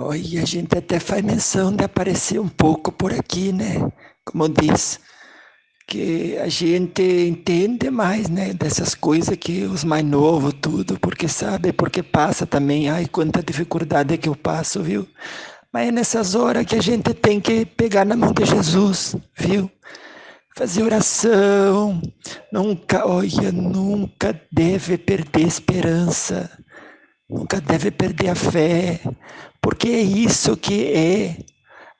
Olha, a gente até faz menção de aparecer um pouco por aqui, né? Como diz, que a gente entende mais, né, dessas coisas que os mais novos, tudo, porque sabe, porque passa também. Ai, quanta dificuldade que eu passo, viu? Mas é nessas horas que a gente tem que pegar na mão de Jesus, viu? Fazer oração, nunca, olha, nunca deve perder esperança, nunca deve perder a fé, porque é isso que é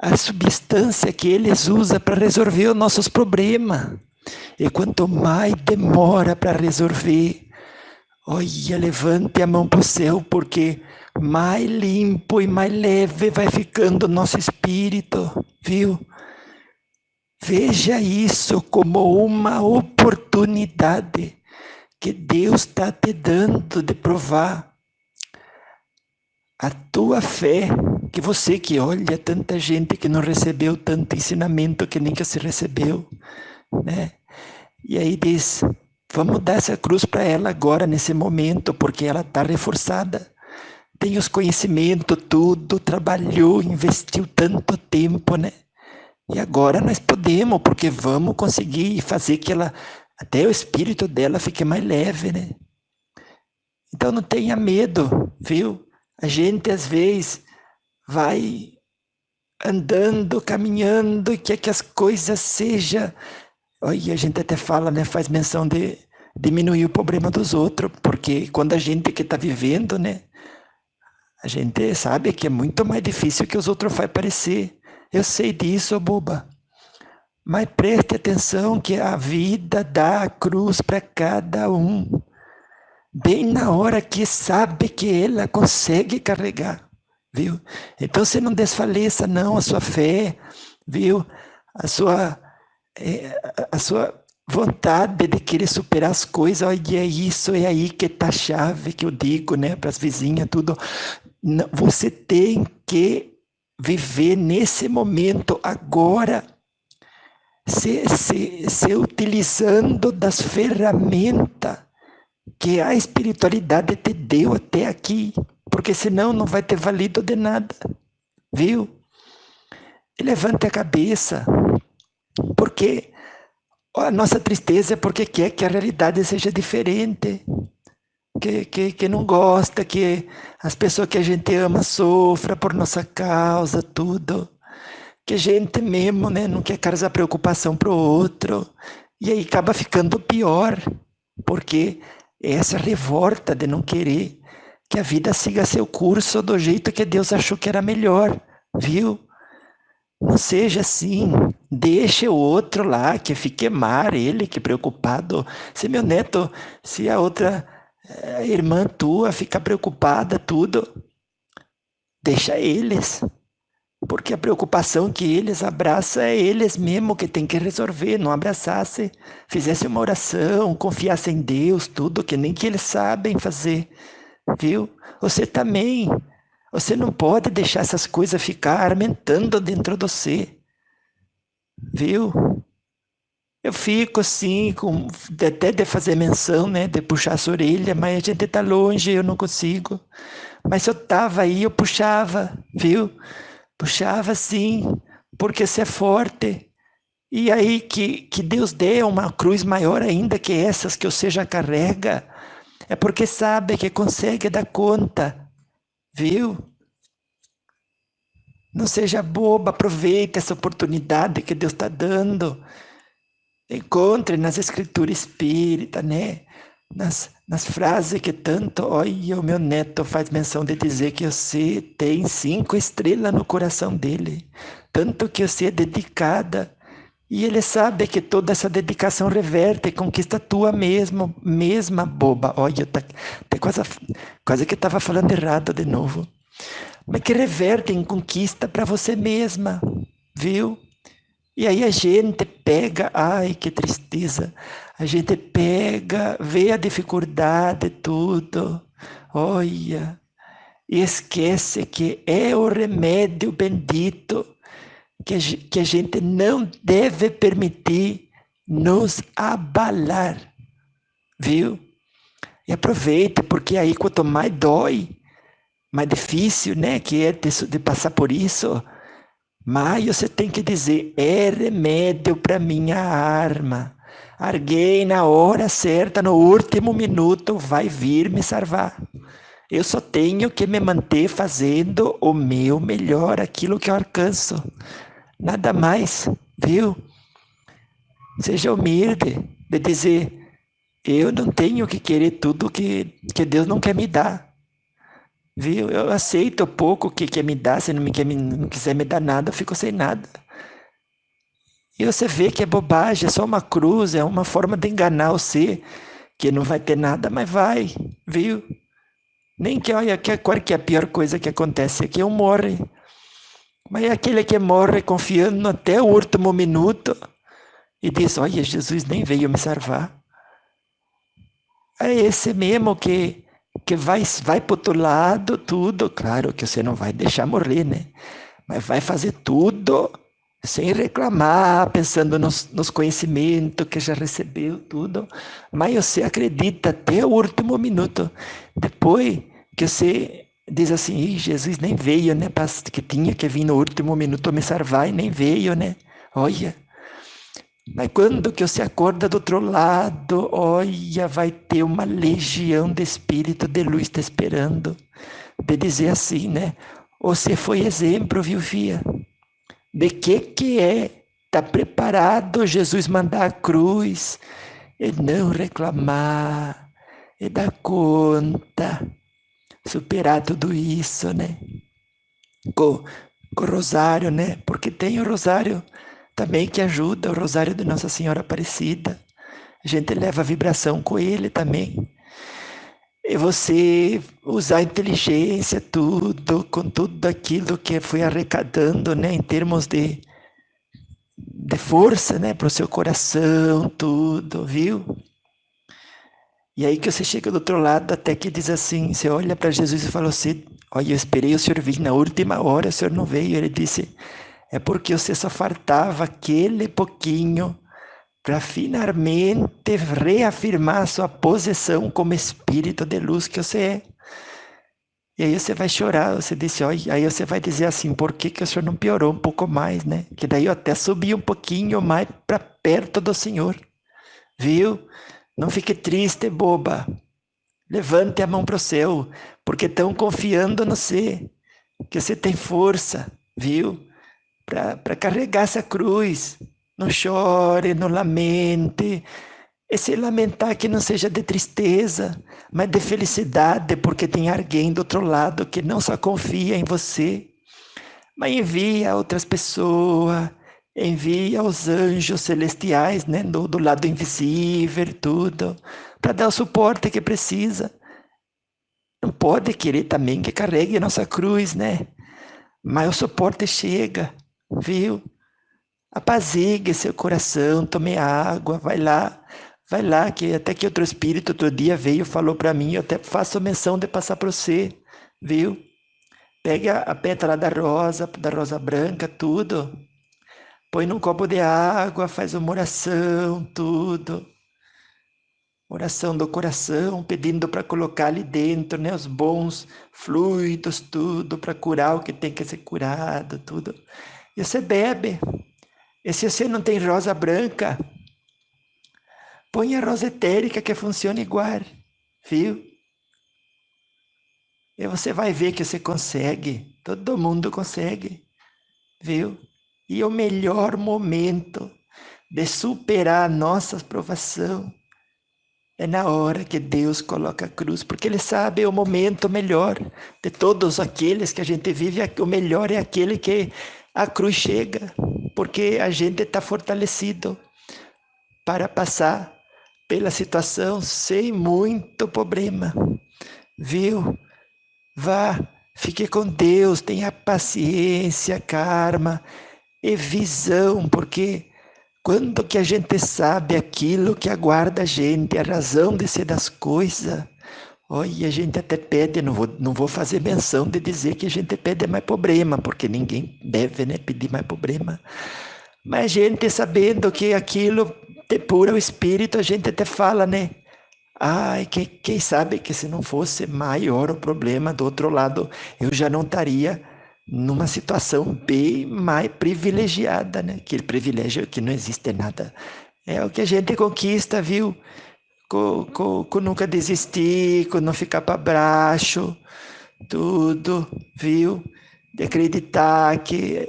a substância que eles usam para resolver os nossos problemas. E quanto mais demora para resolver, olha, levante a mão para o céu, porque mais limpo e mais leve vai ficando o nosso espírito, viu? Veja isso como uma oportunidade que Deus está te dando de provar a tua fé, que você que olha tanta gente que não recebeu tanto ensinamento que nem que se recebeu, né? E aí diz, vamos dar essa cruz para ela agora, nesse momento, porque ela está reforçada, tem os conhecimentos, tudo, trabalhou, investiu tanto tempo, né? E agora nós podemos, porque vamos conseguir fazer que ela, até o espírito dela fique mais leve, né? Então não tenha medo, viu? A gente às vezes vai andando, caminhando, e quer que as coisas sejam. Olha, a gente até fala, né? Faz menção de diminuir o problema dos outros, porque quando a gente que está vivendo, né? A gente sabe que é muito mais difícil que os outros fazem parecer. Eu sei disso, boba. Mas preste atenção que a vida dá a cruz para cada um, bem na hora que sabe que ela consegue carregar, viu? Então você não desfaleça não a sua fé, viu? A sua a sua vontade de querer superar as coisas, olha, isso é aí que está a chave que eu digo, né, para as vizinhas, tudo. Você tem que viver nesse momento agora, se utilizando das ferramentas que a espiritualidade te deu até aqui, porque senão não vai ter valido de nada, viu? E levante a cabeça, porque a nossa tristeza é porque quer que a realidade seja diferente, que não gosta que as pessoas que a gente ama sofram por nossa causa, tudo. Que a gente mesmo, né, não quer causar preocupação para o outro. E aí acaba ficando pior, porque essa revolta de não querer que a vida siga seu curso do jeito que Deus achou que era melhor, viu? Não seja assim, deixe o outro lá, que fique mar, ele que preocupado. Se meu neto, se a outra irmã tua fica preocupada, tudo, deixa eles. Porque a preocupação que eles abraçam é eles mesmo que tem que resolver, não abraçasse, fizesse uma oração, confiasse em Deus, tudo, que nem que eles sabem fazer, viu? Você também, você não pode deixar essas coisas ficar aumentando dentro de você, viu? Eu fico assim, até de fazer menção, né, de puxar as orelhas, mas a gente tá longe, eu não consigo. Mas se eu tava aí, eu puxava, viu? Puxava sim, porque você é forte. E aí que Deus dê uma cruz maior ainda que essas que você já carrega, é porque sabe que consegue dar conta, viu? Não seja boba, aproveite essa oportunidade que Deus está dando. Encontre nas escrituras espíritas, né? Nas frases que tanto, olha, o meu neto faz menção de dizer que você tem 5 estrelas no coração dele, tanto que você é dedicada, e ele sabe que toda essa dedicação reverte e conquista tua mesma boba. Olha, tá quase que estava falando errado de novo. Mas que reverte em conquista para você mesma, viu? E aí a gente pega, ai que tristeza, a gente pega, vê a dificuldade, tudo, olha, e esquece que é o remédio bendito que a gente não deve permitir nos abalar, viu? E aproveite, porque aí quanto mais dói, mais difícil, né, que é de passar por isso. Mas você tem que dizer, é remédio para minha alma. Alguém na hora certa, no último minuto, vai vir me salvar. Eu só tenho que me manter fazendo o meu melhor, aquilo que eu alcanço. Nada mais, viu? Seja humilde de dizer, eu não tenho que querer tudo que Deus não quer me dar. Viu? Eu aceito o pouco que quer me dar, se não quiser me dar nada, eu fico sem nada. E você vê que é bobagem, é só uma cruz, é uma forma de enganar você, que não vai ter nada, mas vai, viu? Nem que, olha, qual que é a pior coisa que acontece? É que eu morre. Mas é aquele que morre confiando até o último minuto e diz, olha, Jesus nem veio me salvar. É esse mesmo que vai para o outro lado, tudo. Claro que você não vai deixar morrer, né? Mas vai fazer tudo sem reclamar, pensando nos conhecimentos que já recebeu, tudo. Mas você acredita até o último minuto. Depois que você diz assim, Jesus nem veio, né? Que tinha que vir no último minuto me salvar e nem veio, né? Olha. Mas quando que você acorda do outro lado, olha, vai ter uma legião de espírito de luz te esperando. De dizer assim, né? Você foi exemplo, viu, filha? De que é? Está preparado Jesus mandar a cruz e não reclamar, e dar conta, superar tudo isso, né? Com o rosário, né? Porque tem o rosário também que ajuda, o rosário de Nossa Senhora Aparecida. A gente leva a vibração com ele também. E você usar a inteligência, tudo, com tudo aquilo que foi arrecadando, né? Em termos de força, né, para o seu coração, tudo, viu? E aí que você chega do outro lado, até que diz assim, você olha para Jesus e fala assim, olha, eu esperei o senhor vir na última hora, o senhor não veio. Ele disse, é porque você só faltava aquele pouquinho para finalmente reafirmar sua posição como espírito de luz que você é. E aí você vai chorar, você disse, olha, aí você vai dizer assim, por que que o senhor não piorou um pouco mais, né? Que daí eu até subi um pouquinho mais para perto do senhor, viu? Não fique triste, boba. Levante a mão para o céu, porque estão confiando no você, que você tem força, viu? Para carregar essa cruz. Não chore, não lamente. Esse lamentar que não seja de tristeza, mas de felicidade, porque tem alguém do outro lado que não só confia em você, mas envia outras pessoas, envia os anjos celestiais, né, do lado invisível, tudo, para dar o suporte que precisa. Não pode querer também que carregue a nossa cruz, né? Mas o suporte chega, viu? Apazigue seu coração, tome água, vai lá, que até que outro espírito outro dia veio, falou para mim, eu até faço menção de passar para você, viu? Pegue a pétala da rosa branca, tudo, põe num copo de água, faz uma oração, tudo. Oração do coração, pedindo para colocar ali dentro, né, os bons fluidos, tudo, para curar o que tem que ser curado, tudo. E você bebe. E se você não tem rosa branca, põe a rosa etérica que funciona igual, viu? E você vai ver que você consegue. Todo mundo consegue, viu? E o melhor momento de superar a nossa provação é na hora que Deus coloca a cruz, porque Ele sabe o momento melhor de todos aqueles que a gente vive. O melhor é aquele que a cruz chega, porque a gente está fortalecido para passar pela situação sem muito problema, viu? Vá, fique com Deus, tenha paciência, karma e visão, porque quando que a gente sabe aquilo que aguarda a gente, a razão de ser das coisas, olha, a gente até pede, não vou fazer menção de dizer que a gente pede mais problema, porque ninguém deve, né, pedir mais problema. Mas a gente sabendo que aquilo depura o espírito, a gente até fala, né? Ai, quem sabe que se não fosse maior o problema do outro lado, eu já não estaria numa situação bem mais privilegiada, né? Aquele privilégio que não existe nada. É o que a gente conquista, viu? Com nunca desistir, com não ficar para baixo, tudo, viu? De acreditar que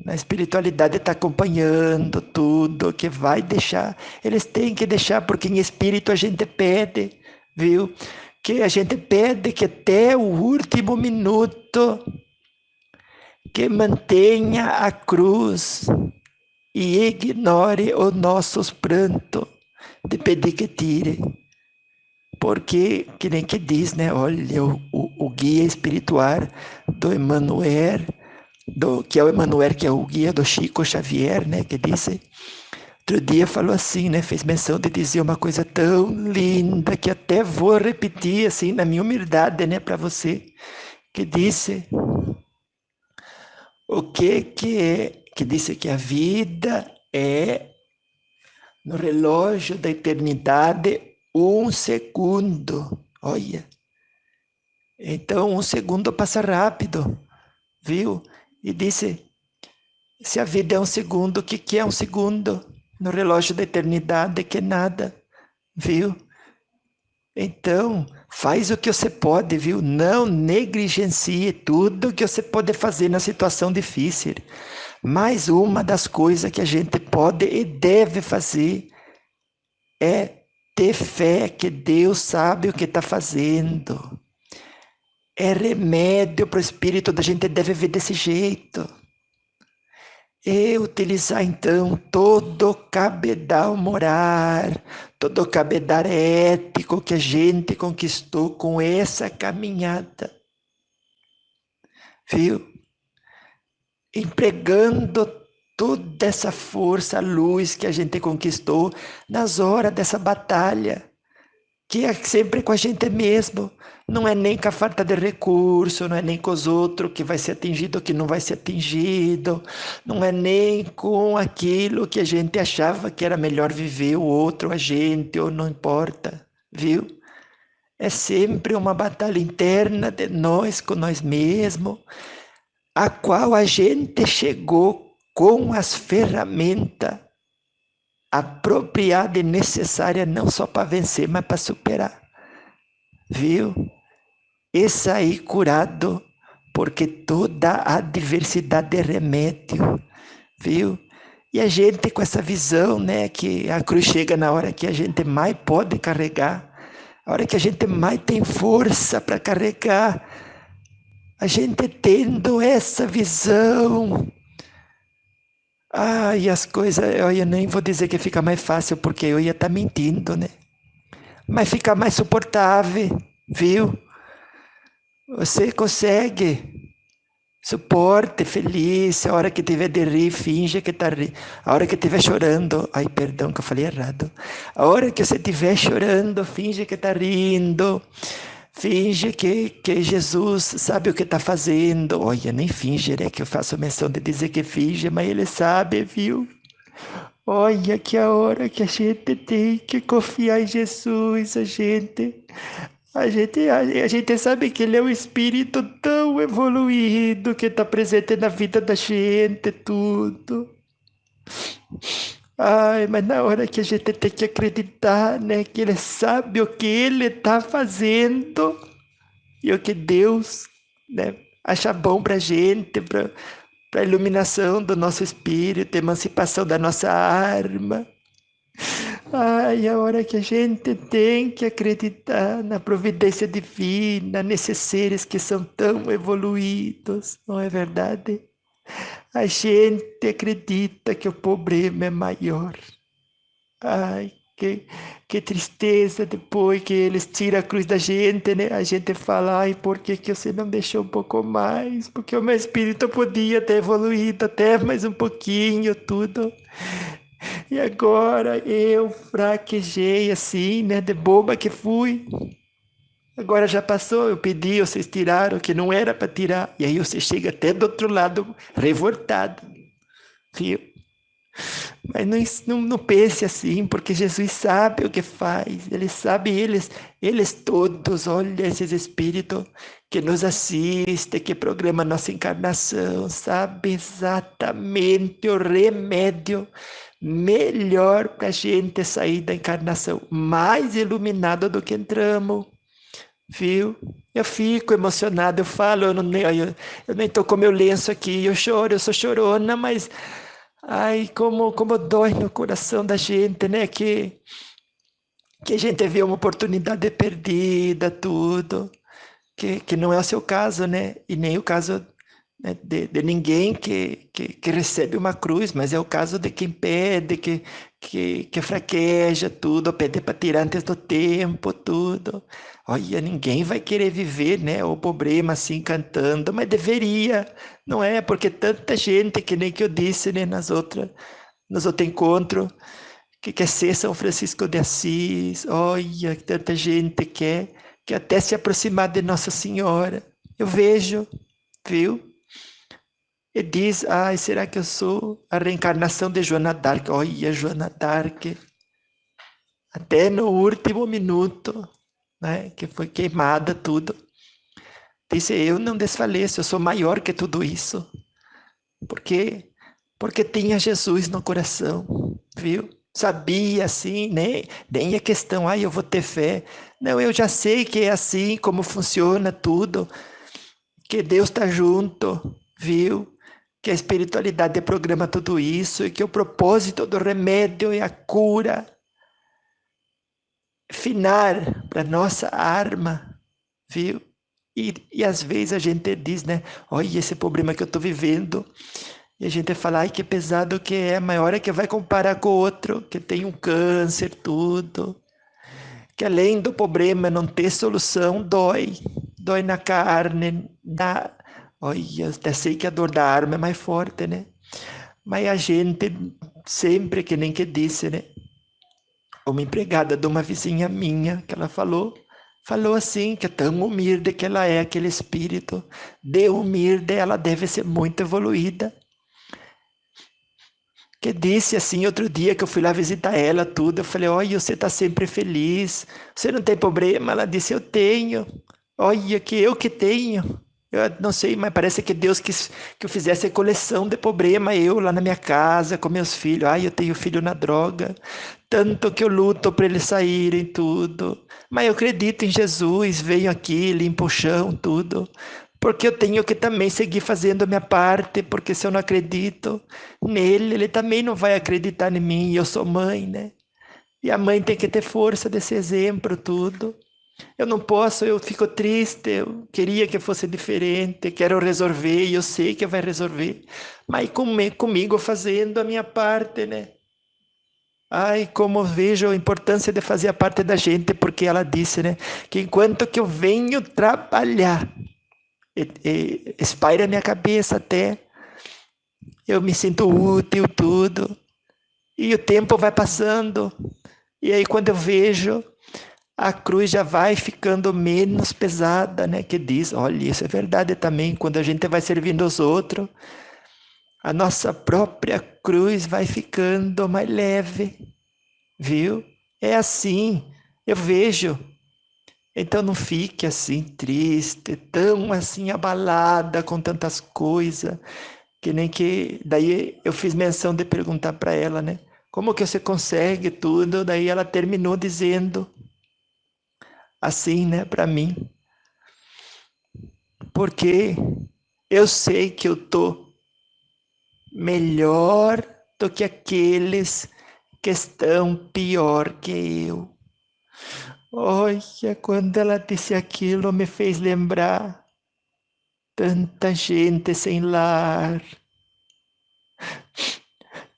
a espiritualidade está acompanhando tudo, que vai deixar. Eles têm que deixar, porque em espírito a gente pede, viu? Que a gente pede que até o último minuto que mantenha a cruz e ignore os nossos prantos de pedir que tire. Porque, que nem que diz, né? Olha, o guia espiritual do Emmanuel, que é o Emmanuel, que é o guia do Chico Xavier, né? Que disse, outro dia falou assim, né? Fez menção de dizer uma coisa tão linda que até vou repetir, assim, na minha humildade, né? Para você, que disse o que é, que disse que a vida é no relógio da eternidade um segundo. Olha, então um segundo passa rápido, viu? E disse, se a vida é um segundo, o que é um segundo? No relógio da eternidade, que é nada, viu? Então, faz o que você pode, viu? Não negligencie tudo que você pode fazer na situação difícil. Mas uma das coisas que a gente pode e deve fazer é ter fé que Deus sabe o que está fazendo. É remédio para o espírito da gente, deve ver desse jeito. E utilizar então todo o cabedal moral, todo o cabedal ético que a gente conquistou com essa caminhada, viu? Empregando toda essa força, luz que a gente conquistou nas horas dessa batalha, que é sempre com a gente mesmo. Não é nem com a falta de recurso, não é nem com os outros que vai ser atingido ou que não vai ser atingido, não é nem com aquilo que a gente achava que era melhor viver o outro, a gente, ou não importa, viu? É sempre uma batalha interna de nós com nós mesmos, a qual a gente chegou com as ferramentas apropriadas e necessárias não só para vencer, mas para superar, viu? E sair curado, porque toda adversidade é remédio, viu? E a gente com essa visão, né, que a cruz chega na hora que a gente mais pode carregar, a hora que a gente mais tem força para carregar, a gente tendo essa visão, e as coisas, eu nem vou dizer que fica mais fácil, porque eu ia estar mentindo, né? Mas fica mais suportável, viu? Você consegue, suporte, feliz, a hora que tiver de rir, finge que está rindo. A hora que estiver chorando, ai, perdão que eu falei errado. A hora que você estiver chorando, finge que está rindo. Finge que Jesus sabe o que está fazendo. Olha, nem finge, né? Que eu faço menção de dizer que finge, mas ele sabe, viu? Olha que a hora que a gente tem que confiar em Jesus, a gente sabe que ele é um espírito tão evoluído que está presente na vida da gente, tudo. Ai, mas na hora que a gente tem que acreditar, né, que ele sabe o que ele está fazendo e o que Deus, né, acha bom para a gente, para a iluminação do nosso espírito, emancipação da nossa alma. Ai, a hora que a gente tem que acreditar na providência divina, nesses seres que são tão evoluídos, não é verdade? A gente acredita que o problema é maior. Ai, que tristeza depois que eles tiram a cruz da gente, né? A gente fala, ai, por que que você não deixou um pouco mais? Porque o meu espírito podia ter evoluído até mais um pouquinho, tudo. E agora eu fraquejei assim, né? De boba que fui. Agora já passou, eu pedi, vocês tiraram, que não era para tirar. E aí você chega até do outro lado, revoltado, viu? Mas não pense assim, porque Jesus sabe o que faz. Ele sabe, eles todos, olha, esses espíritos que nos assistem, que programa nossa encarnação, sabe exatamente o remédio melhor para a gente sair da encarnação, mais iluminado do que entramos, viu? Eu fico emocionado, eu falo, eu nem tô com meu lenço aqui, eu choro, eu sou chorona, mas ai, como dói no coração da gente, né? Que a gente vê uma oportunidade perdida, tudo, que não é o seu caso, né? E nem o caso, né, de ninguém que recebe uma cruz, mas é o caso de quem pede, que fraqueja tudo, pede para tirar antes do tempo, tudo. Olha, ninguém vai querer viver, né, o problema assim cantando, mas deveria, não é? Porque tanta gente, que nem que eu disse, né, nos outros encontros, que quer ser São Francisco de Assis, olha, tanta gente quer até se aproximar de Nossa Senhora. Eu vejo, viu? E diz, ai, será que eu sou a reencarnação de Joana d'Arc? Olha, Joana d'Arc, até no último minuto, né, que foi queimada tudo, disse, eu não desfaleço, eu sou maior que tudo isso. Por quê? Porque tinha Jesus no coração, viu? Sabia assim, nem a questão, ai, eu vou ter fé. Não, eu já sei que é assim, como funciona tudo, que Deus está junto, viu? Que a espiritualidade programa tudo isso e que o propósito do remédio é a cura final para nossa alma, viu? E às vezes a gente diz, né? Olha esse problema que eu estou vivendo. E a gente fala, ai, que pesado que é, mas a hora que vai comparar com o outro, que tem um câncer, tudo, que além do problema não ter solução, dói na carne, olha, até sei que a dor da alma é mais forte, né? Mas a gente, sempre, que nem que disse, né? Uma empregada de uma vizinha minha, que ela falou assim, que é tão humilde que ela é, aquele espírito de humilde, ela deve ser muito evoluída, que disse assim outro dia que eu fui lá visitar ela, tudo, eu falei, olha, você está sempre feliz, você não tem problema? Ela disse, eu tenho, olha, que eu que tenho. Eu não sei, mas parece que Deus quis que eu fizesse coleção de problema, eu lá na minha casa, com meus filhos. Ai, eu tenho filho na droga, tanto que eu luto para eles saírem, tudo. Mas eu acredito em Jesus, venho aqui, limpo o chão, tudo. Porque eu tenho que também seguir fazendo a minha parte, porque se eu não acredito nele, ele também não vai acreditar em mim, e eu sou mãe, né? E a mãe tem que ter força desse exemplo, tudo. Eu não posso, eu fico triste, eu queria que fosse diferente, quero resolver, e eu sei que vai resolver. Mas comigo fazendo a minha parte, né? Ai, como vejo a importância de fazer a parte da gente, porque ela disse, né? Que enquanto que eu venho trabalhar, espalha a minha cabeça até, eu me sinto útil, tudo. E o tempo vai passando, e aí quando eu vejo, a cruz já vai ficando menos pesada, né? Que diz, olha, isso é verdade também, quando a gente vai servindo os outros, a nossa própria cruz vai ficando mais leve, viu? É assim, eu vejo. Então não fique assim triste, tão assim abalada com tantas coisas, que nem que daí eu fiz menção de perguntar para ela, né? Como que você consegue tudo? Daí ela terminou dizendo assim, né, para mim, porque eu sei que eu tô melhor do que aqueles que estão pior que eu. Olha, quando ela disse aquilo, me fez lembrar tanta gente sem lar,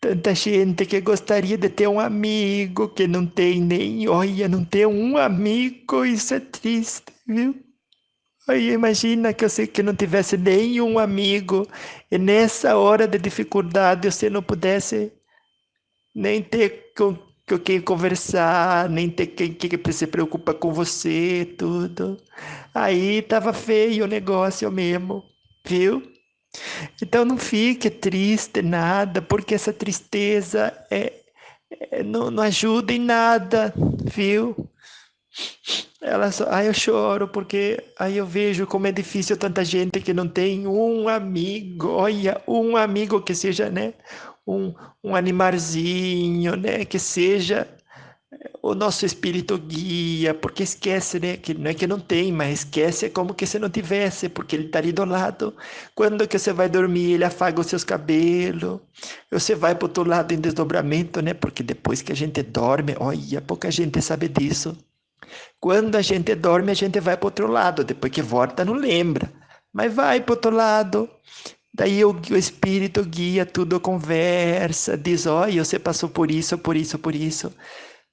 tanta gente que gostaria de ter um amigo que não tem nem, olha, não tem um amigo, isso é triste, viu? Aí imagina que eu sei que não tivesse nenhum amigo e nessa hora de dificuldade você não pudesse nem ter com quem conversar, nem ter quem que se preocupa com você, tudo. Aí tava feio o negócio mesmo, viu? Então não fique triste, nada, porque essa tristeza não ajuda em nada, viu? Ela só, aí eu choro porque aí eu vejo como é difícil tanta gente que não tem um amigo, olha, um amigo que seja, né, um, um animarzinho, né, que seja o nosso espírito guia, porque esquece, né, que não é que não tem, mas esquece como que se não tivesse, porque ele está ali do lado. Quando que você vai dormir, ele afaga os seus cabelos, você vai para o outro lado em desdobramento, né, porque depois que a gente dorme, olha, pouca gente sabe disso. Quando a gente dorme, a gente vai para o outro lado, depois que volta, não lembra, mas vai para o outro lado. Daí o espírito guia tudo, conversa, diz: olha, você passou por isso, por isso, por isso.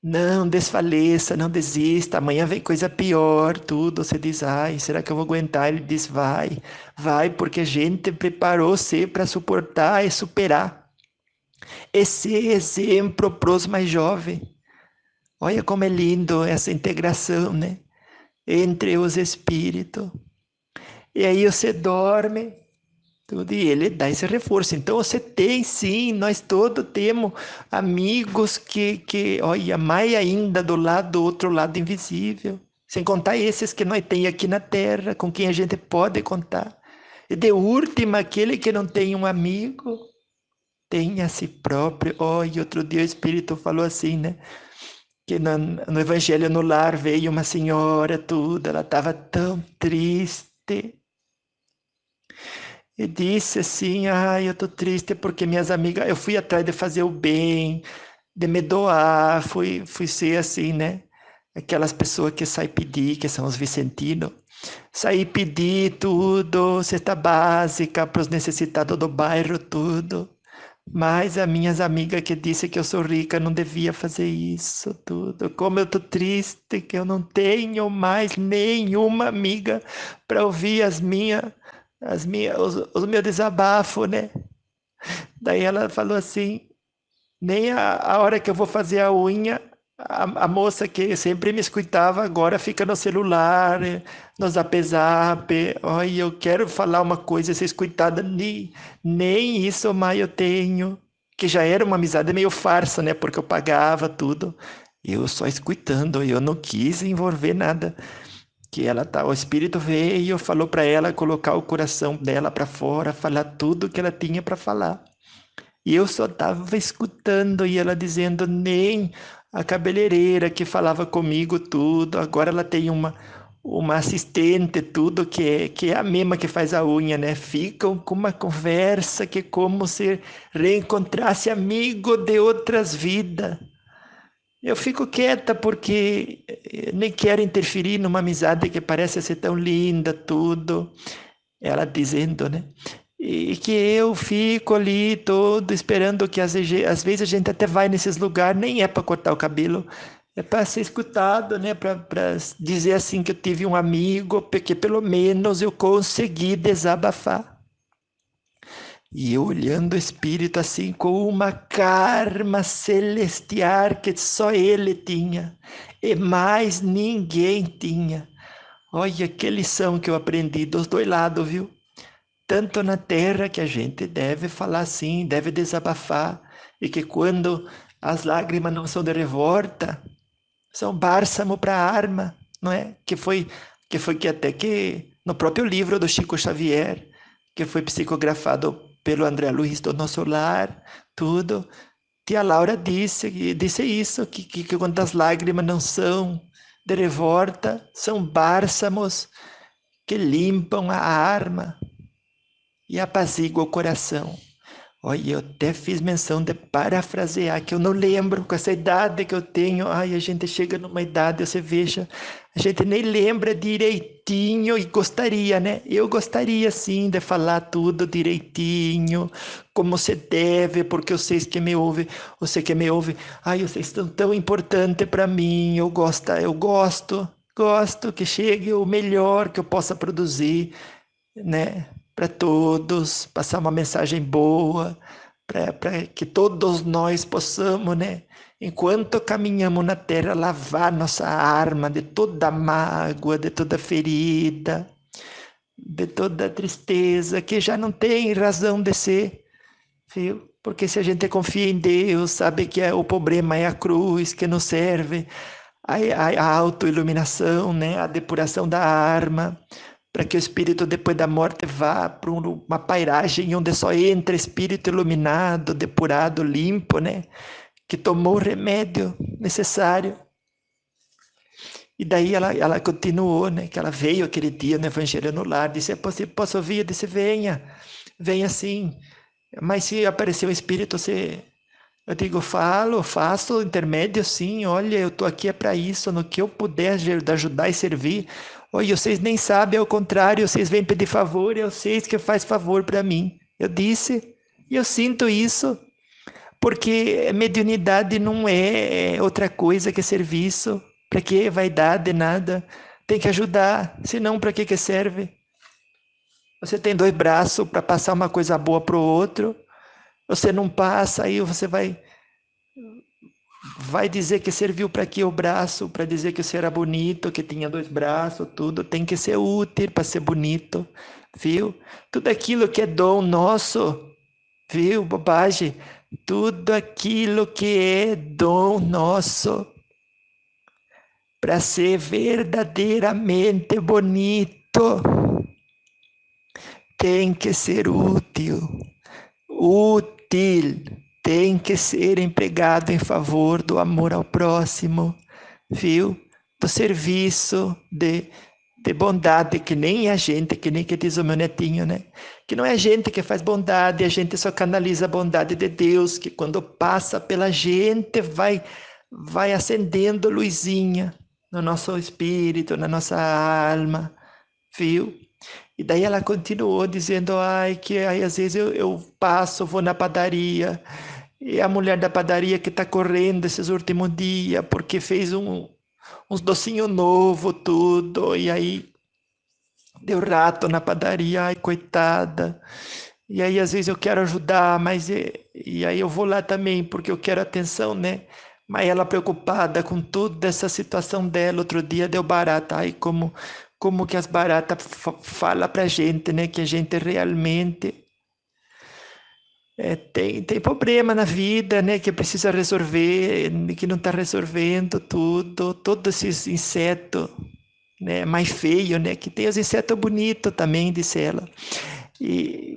Não desfaleça, não desista, amanhã vem coisa pior, tudo. Você diz: ai, será que eu vou aguentar? Ele diz: vai, vai, porque a gente preparou você para suportar e superar. Esse exemplo para os mais jovens. Olha como é lindo essa integração, né? Entre os espíritos. E aí você dorme, tudo, e ele dá esse reforço. Então você tem sim, nós todos temos amigos olha, mais ainda do lado do outro lado invisível. Sem contar esses que nós temos aqui na Terra, com quem a gente pode contar. E de última, aquele que não tem um amigo, tem a si próprio. Olha, outro dia o Espírito falou assim, né? Que no Evangelho no Lar veio uma senhora, tudo, ela estava tão triste. E disse assim: ai, eu tô triste porque minhas amigas, eu fui atrás de fazer o bem, de me doar, fui ser assim, né? Aquelas pessoas que saem pedir, que são os vicentinos, sair pedir tudo, cesta básica para os necessitados do bairro, tudo. Mas as minhas amigas que disse que eu sou rica não devia fazer isso tudo. Como eu tô triste que eu não tenho mais nenhuma amiga para ouvir os meus desabafos, né? Daí ela falou assim, nem a hora que eu vou fazer a unha, a moça que sempre me escutava agora fica no celular, no Zap Zap. Olha, eu quero falar uma coisa, ser escutada, nem isso mais eu tenho. Que já era uma amizade meio farsa, né? Porque eu pagava tudo. Eu só escutando, eu não quis envolver nada. Que ela tá, o espírito veio, falou para ela colocar o coração dela para fora, falar tudo que ela tinha para falar. E eu só estava escutando e ela dizendo: nem a cabeleireira que falava comigo tudo, agora ela tem uma assistente, tudo, que é a mesma que faz a unha, né? Ficam com uma conversa que é como se reencontrasse amigo de outras vidas. Eu fico quieta porque nem quero interferir numa amizade que parece ser tão linda, tudo. Ela dizendo, né? E que eu fico ali todo esperando que às vezes a gente até vai nesses lugares, nem é para cortar o cabelo, é para ser escutado, né? Para dizer assim que eu tive um amigo, porque pelo menos eu consegui desabafar. E eu olhando o espírito assim com uma karma celestial que só ele tinha e mais ninguém tinha. Olha que lição que eu aprendi dos dois lados, viu? Tanto na terra que a gente deve falar assim, deve desabafar, e que quando as lágrimas não são de revolta, são bálsamo para a alma, não é? Que foi que até que no próprio livro do Chico Xavier, que foi psicografado pelo André Luiz do Nosso Lar, tudo, tia Laura disse isso, que quando as lágrimas não são de revolta, são bálsamos que limpam a alma e apazigua o coração. Olha, eu até fiz menção de parafrasear, que eu não lembro, com essa idade que eu tenho, ai, a gente chega numa idade, você veja, a gente nem lembra direitinho e gostaria, né? Eu gostaria sim de falar tudo direitinho, como se deve, porque vocês que me ouvem, você que me ouve, ai, vocês estão tão importantes para mim, eu gosto que chegue o melhor que eu possa produzir, né? Para todos, passar uma mensagem boa, para que todos nós possamos, né? Enquanto caminhamos na terra, lavar nossa alma de toda mágoa, de toda ferida, de toda a tristeza, que já não tem razão de ser, viu? Porque se a gente confia em Deus, sabe que o problema é a cruz, que nos serve, a autoiluminação, né? A depuração da alma, para que o espírito depois da morte vá para uma pairagem onde só entra espírito iluminado, depurado, limpo, né? Que tomou o remédio necessário. E daí ela continuou, né? Que ela veio aquele dia no Evangelho no Lar, disse, posso ouvir? Eu disse, venha sim. Mas se aparecer o Espírito, eu digo, faço intermédio sim, olha, eu estou aqui é para isso, no que eu puder ajudar e servir. Olha, vocês nem sabem, ao contrário, vocês vêm pedir favor, e vocês que faz favor para mim. Eu disse, e eu sinto isso, porque mediunidade não é outra coisa que serviço. Para que vaidade, nada. Tem que ajudar, senão para que serve? Você tem dois braços para passar uma coisa boa para o outro, você não passa, aí você vai dizer que serviu para quê o braço? Para dizer que você era bonito, que tinha dois braços, tudo. Tem que ser útil para ser bonito, viu? Tudo aquilo que é dom nosso, viu? Bobagem. Tudo aquilo que é dom nosso para ser verdadeiramente bonito tem que ser útil. Útil tem que ser empregado em favor do amor ao próximo, viu? Do serviço, de bondade, que nem a gente, que nem que diz o meu netinho, né? Que não é a gente que faz bondade, a gente só canaliza a bondade de Deus, que quando passa pela gente vai acendendo luzinha no nosso espírito, na nossa alma, viu? E daí ela continuou dizendo, que aí às vezes eu passo, vou na padaria, e a mulher da padaria que está correndo esses últimos dias, porque fez uns docinhos novos, tudo, e aí deu rato na padaria, ai, coitada. E aí às vezes eu quero ajudar, mas e aí eu vou lá também, porque eu quero atenção, né? Mas ela preocupada com toda essa situação dela, outro dia deu barata, ai, como que as baratas fala pra gente, né? Que a gente realmente tem problema na vida, né? Que precisa resolver, que não está resolvendo tudo, todos esses insetos, né? Mais feio, né? Que tem os insetos bonitos também, disse ela.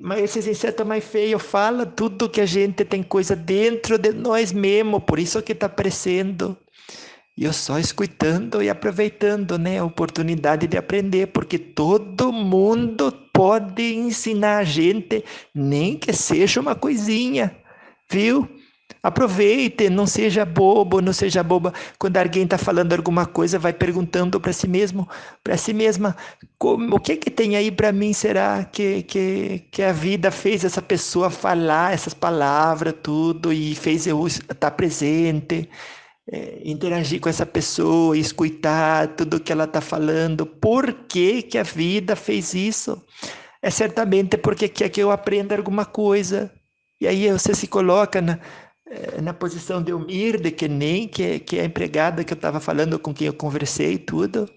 Mas esses insetos mais feios falam tudo que a gente tem coisa dentro de nós mesmo, por isso que está aparecendo. E eu só escutando e aproveitando, né, a oportunidade de aprender, porque todo mundo pode ensinar a gente, nem que seja uma coisinha, viu? Aproveite, não seja bobo, não seja boba. Quando alguém está falando alguma coisa, vai perguntando para si mesmo, para si mesma, o que tem aí para mim? Será que a vida fez essa pessoa falar essas palavras, tudo, e fez eu estar presente? Interagir com essa pessoa, escutar tudo que ela está falando. Por que que a vida fez isso? É certamente porque quer que eu aprenda alguma coisa. E aí você se coloca na posição de humilde, que nem que a empregada que eu estava falando, com quem eu conversei, tudo.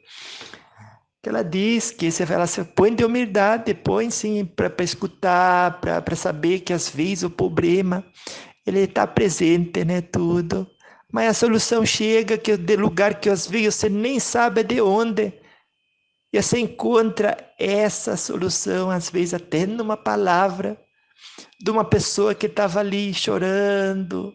Que ela diz que ela se põe de humildade, põe sim para escutar, para saber que às vezes o problema ele está presente, né, tudo. Mas a solução chega de lugar que às vezes você nem sabe de onde. E você encontra essa solução, às vezes até numa palavra de uma pessoa que estava ali chorando,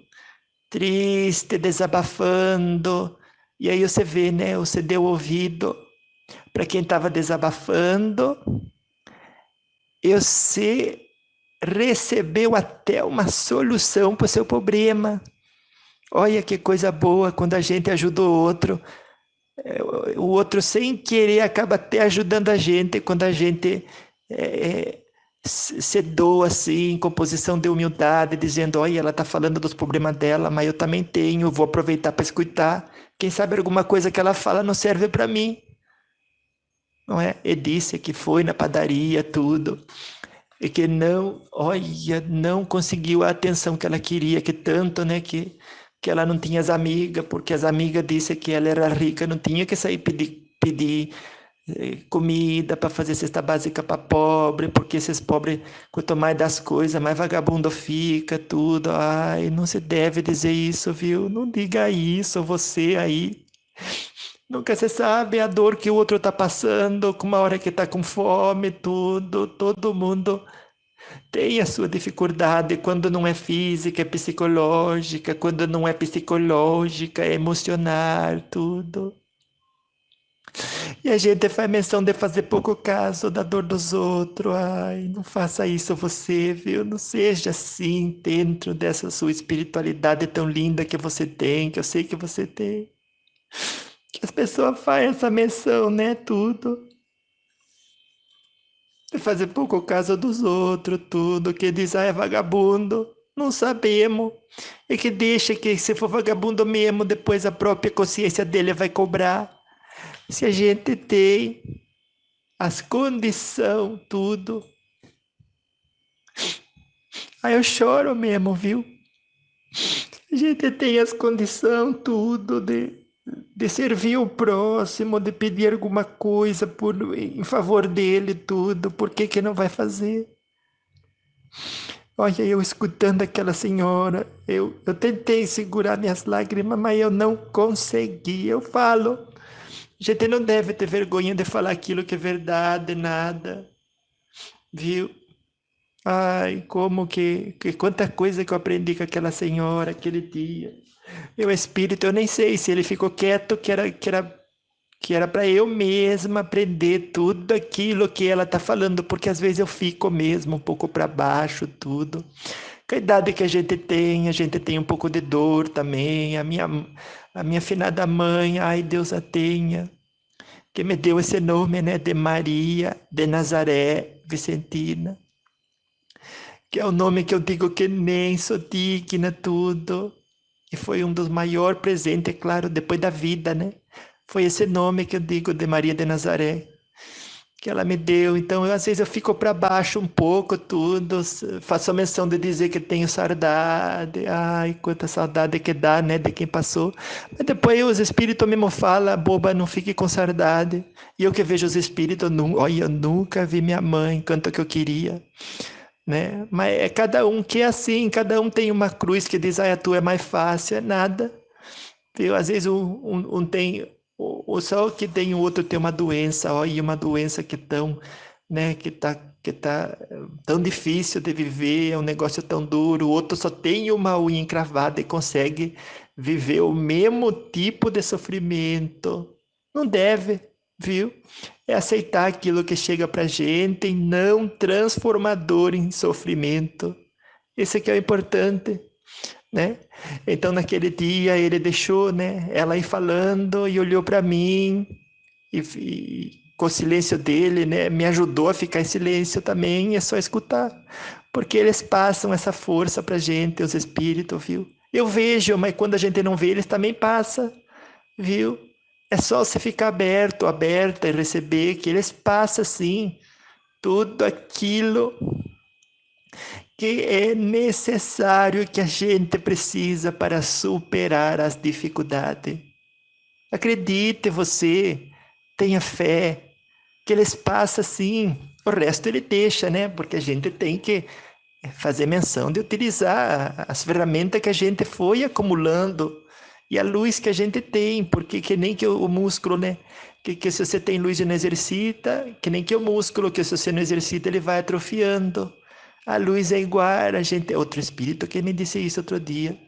triste, desabafando. E aí você vê, né? Você deu ouvido para quem estava desabafando. E você recebeu até uma solução para o seu problema. Olha que coisa boa quando a gente ajuda o outro. O outro, sem querer, acaba até ajudando a gente quando a gente se doa assim, com posição de humildade, dizendo: olha, ela está falando dos problemas dela, mas eu também tenho, vou aproveitar para escutar. Quem sabe alguma coisa que ela fala não serve para mim. Não é? E disse que foi na padaria, tudo, e que não, olha, não conseguiu a atenção que ela queria, que tanto, né, que ela não tinha as amigas, porque as amigas disseram que ela era rica, não tinha que sair pedir comida, para fazer cesta básica para pobre, porque esses pobres, quanto mais das coisas, mais vagabundo fica, tudo. Ai, não se deve dizer isso, viu? Não diga isso, você aí. Nunca se sabe a dor que o outro tá passando, com uma hora que tá com fome, tudo. Todo mundo tem a sua dificuldade quando não é física, é psicológica, quando não é psicológica, é emocional, tudo. E a gente faz menção de fazer pouco caso da dor dos outros. Ai, não faça isso você, viu? Não seja assim dentro dessa sua espiritualidade tão linda que você tem, que eu sei que você tem. Que as pessoas fazem essa menção, né? Tudo. De fazer pouco caso dos outros, tudo. Que diz, ah, é vagabundo. Não sabemos. E que deixa que se for vagabundo mesmo, depois a própria consciência dele vai cobrar. Se a gente tem as condições, tudo. Aí eu choro mesmo, viu? A gente tem as condições, tudo, de servir o próximo, de pedir alguma coisa em favor dele, tudo. Por que que não vai fazer? Olha, eu escutando aquela senhora, eu tentei segurar minhas lágrimas, mas eu não consegui. Eu falo, a gente não deve ter vergonha de falar aquilo que é verdade, nada, viu? Ai, quanta coisa que eu aprendi com aquela senhora aquele dia. Meu espírito, eu nem sei se ele ficou quieto, que era para eu mesma aprender tudo aquilo que ela tá falando, porque às vezes eu fico mesmo um pouco para baixo, tudo. Com a idade que a gente tem um pouco de dor também. A minha finada mãe, ai, Deus a tenha, que me deu esse nome, né, de Maria de Nazaré Vicentina, que é o nome que eu digo que nem sou digna, tudo. E foi um dos maiores presentes, é claro, depois da vida, né? Foi esse nome que eu digo de Maria de Nazaré, que ela me deu. Então, às vezes eu fico para baixo um pouco, tudo. Faço a menção de dizer que tenho saudade. Ai, quanta saudade que dá, né, de quem passou. Mas depois os espíritos mesmo falam, boba, não fique com saudade. E eu que vejo os espíritos, olha, eu nunca vi minha mãe, quanto que eu queria, né? Mas é cada um que é assim, cada um tem uma cruz que diz, ah, a tua é mais fácil, é nada. Viu? Às vezes um tem, só que tem o outro tem uma doença, ó, e uma doença que tão, né, que tá tão difícil de viver, é um negócio tão duro, o outro só tem uma unha encravada e consegue viver o mesmo tipo de sofrimento. Não deve, viu? É aceitar aquilo que chega pra gente e não transformador em sofrimento. Esse aqui é o importante, né? Então naquele dia ele deixou, né, ela ir falando e olhou para mim e com o silêncio dele, né, me ajudou a ficar em silêncio também, é só escutar, porque eles passam essa força pra gente, os espíritos, viu? Eu vejo, mas quando a gente não vê, eles também passam, viu? É só você ficar aberto, aberta e receber que eles passam sim tudo aquilo que é necessário, que a gente precisa para superar as dificuldades. Acredite você, tenha fé, que eles passam sim. O resto ele deixa, né? Porque a gente tem que fazer menção de utilizar as ferramentas que a gente foi acumulando e a luz que a gente tem, porque que nem que o músculo, né? Que se você tem luz e não exercita, que nem que o músculo, que se você não exercita, ele vai atrofiando. A luz é igual, a gente. Outro espírito que me disse isso outro dia.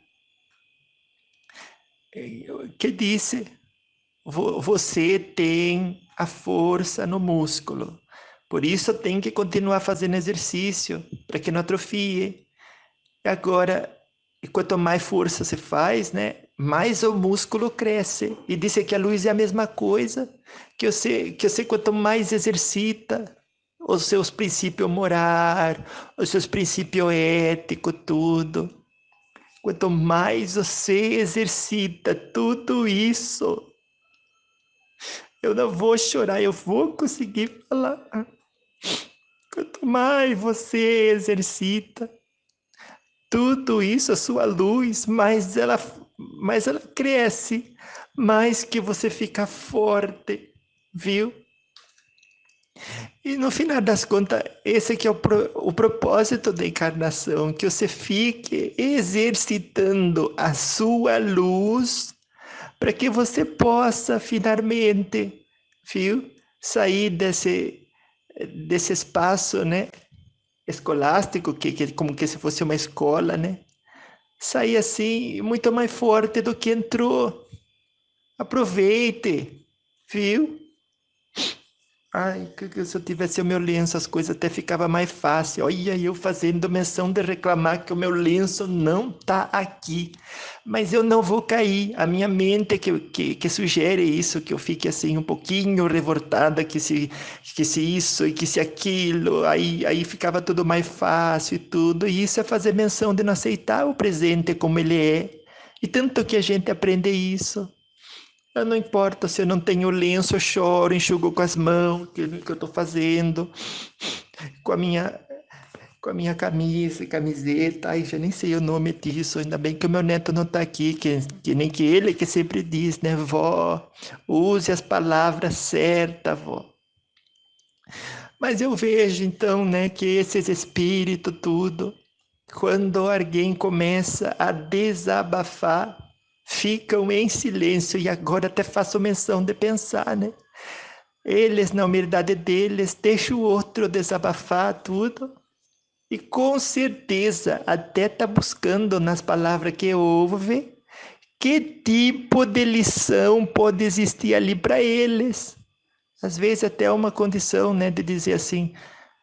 Que disse: Você tem a força no músculo. Por isso tem que continuar fazendo exercício, para que não atrofie. E agora, quanto mais força você faz, né, mais o músculo cresce. E disse que a luz é a mesma coisa, que você quanto mais exercita os seus princípios morais, os seus princípios éticos, tudo. Quanto mais você exercita tudo isso, eu não vou chorar, eu vou conseguir falar. Quanto mais você exercita tudo isso, a sua luz, mais ela cresce, mais que você fica forte, viu? E no final das contas, esse que é o propósito da encarnação, que você fique exercitando a sua luz para que você possa finalmente, viu, sair desse espaço, né, escolástico, que como que se fosse uma escola, né? Sair assim muito mais forte do que entrou. Aproveite, viu? Ai, que se eu tivesse o meu lenço, as coisas até ficava mais fácil. Olha, eu fazendo menção de reclamar que o meu lenço não tá aqui. Mas eu não vou cair. A minha mente que sugere isso, que eu fique assim um pouquinho revoltada, que se isso e que se aquilo. Aí ficava tudo mais fácil e tudo. E isso é fazer menção de não aceitar o presente como ele é. E tanto que a gente aprende isso. Não importa se eu não tenho lenço, eu choro, enxugo com as mãos, que eu estou fazendo, com a minha, com a minha camisa, camiseta, ai, já nem sei o nome disso, ainda bem que o meu neto não está aqui, que nem que ele que sempre diz, né, vó, use as palavras certas, vó. Mas eu vejo então, né, que esses espíritos, tudo, quando alguém começa a desabafar, ficam em silêncio, e agora até faço menção de pensar, né? Eles, na humildade deles, deixam o outro desabafar tudo. E com certeza até está buscando nas palavras que ouve que tipo de lição pode existir ali para eles. Às vezes até uma condição, né, de dizer assim,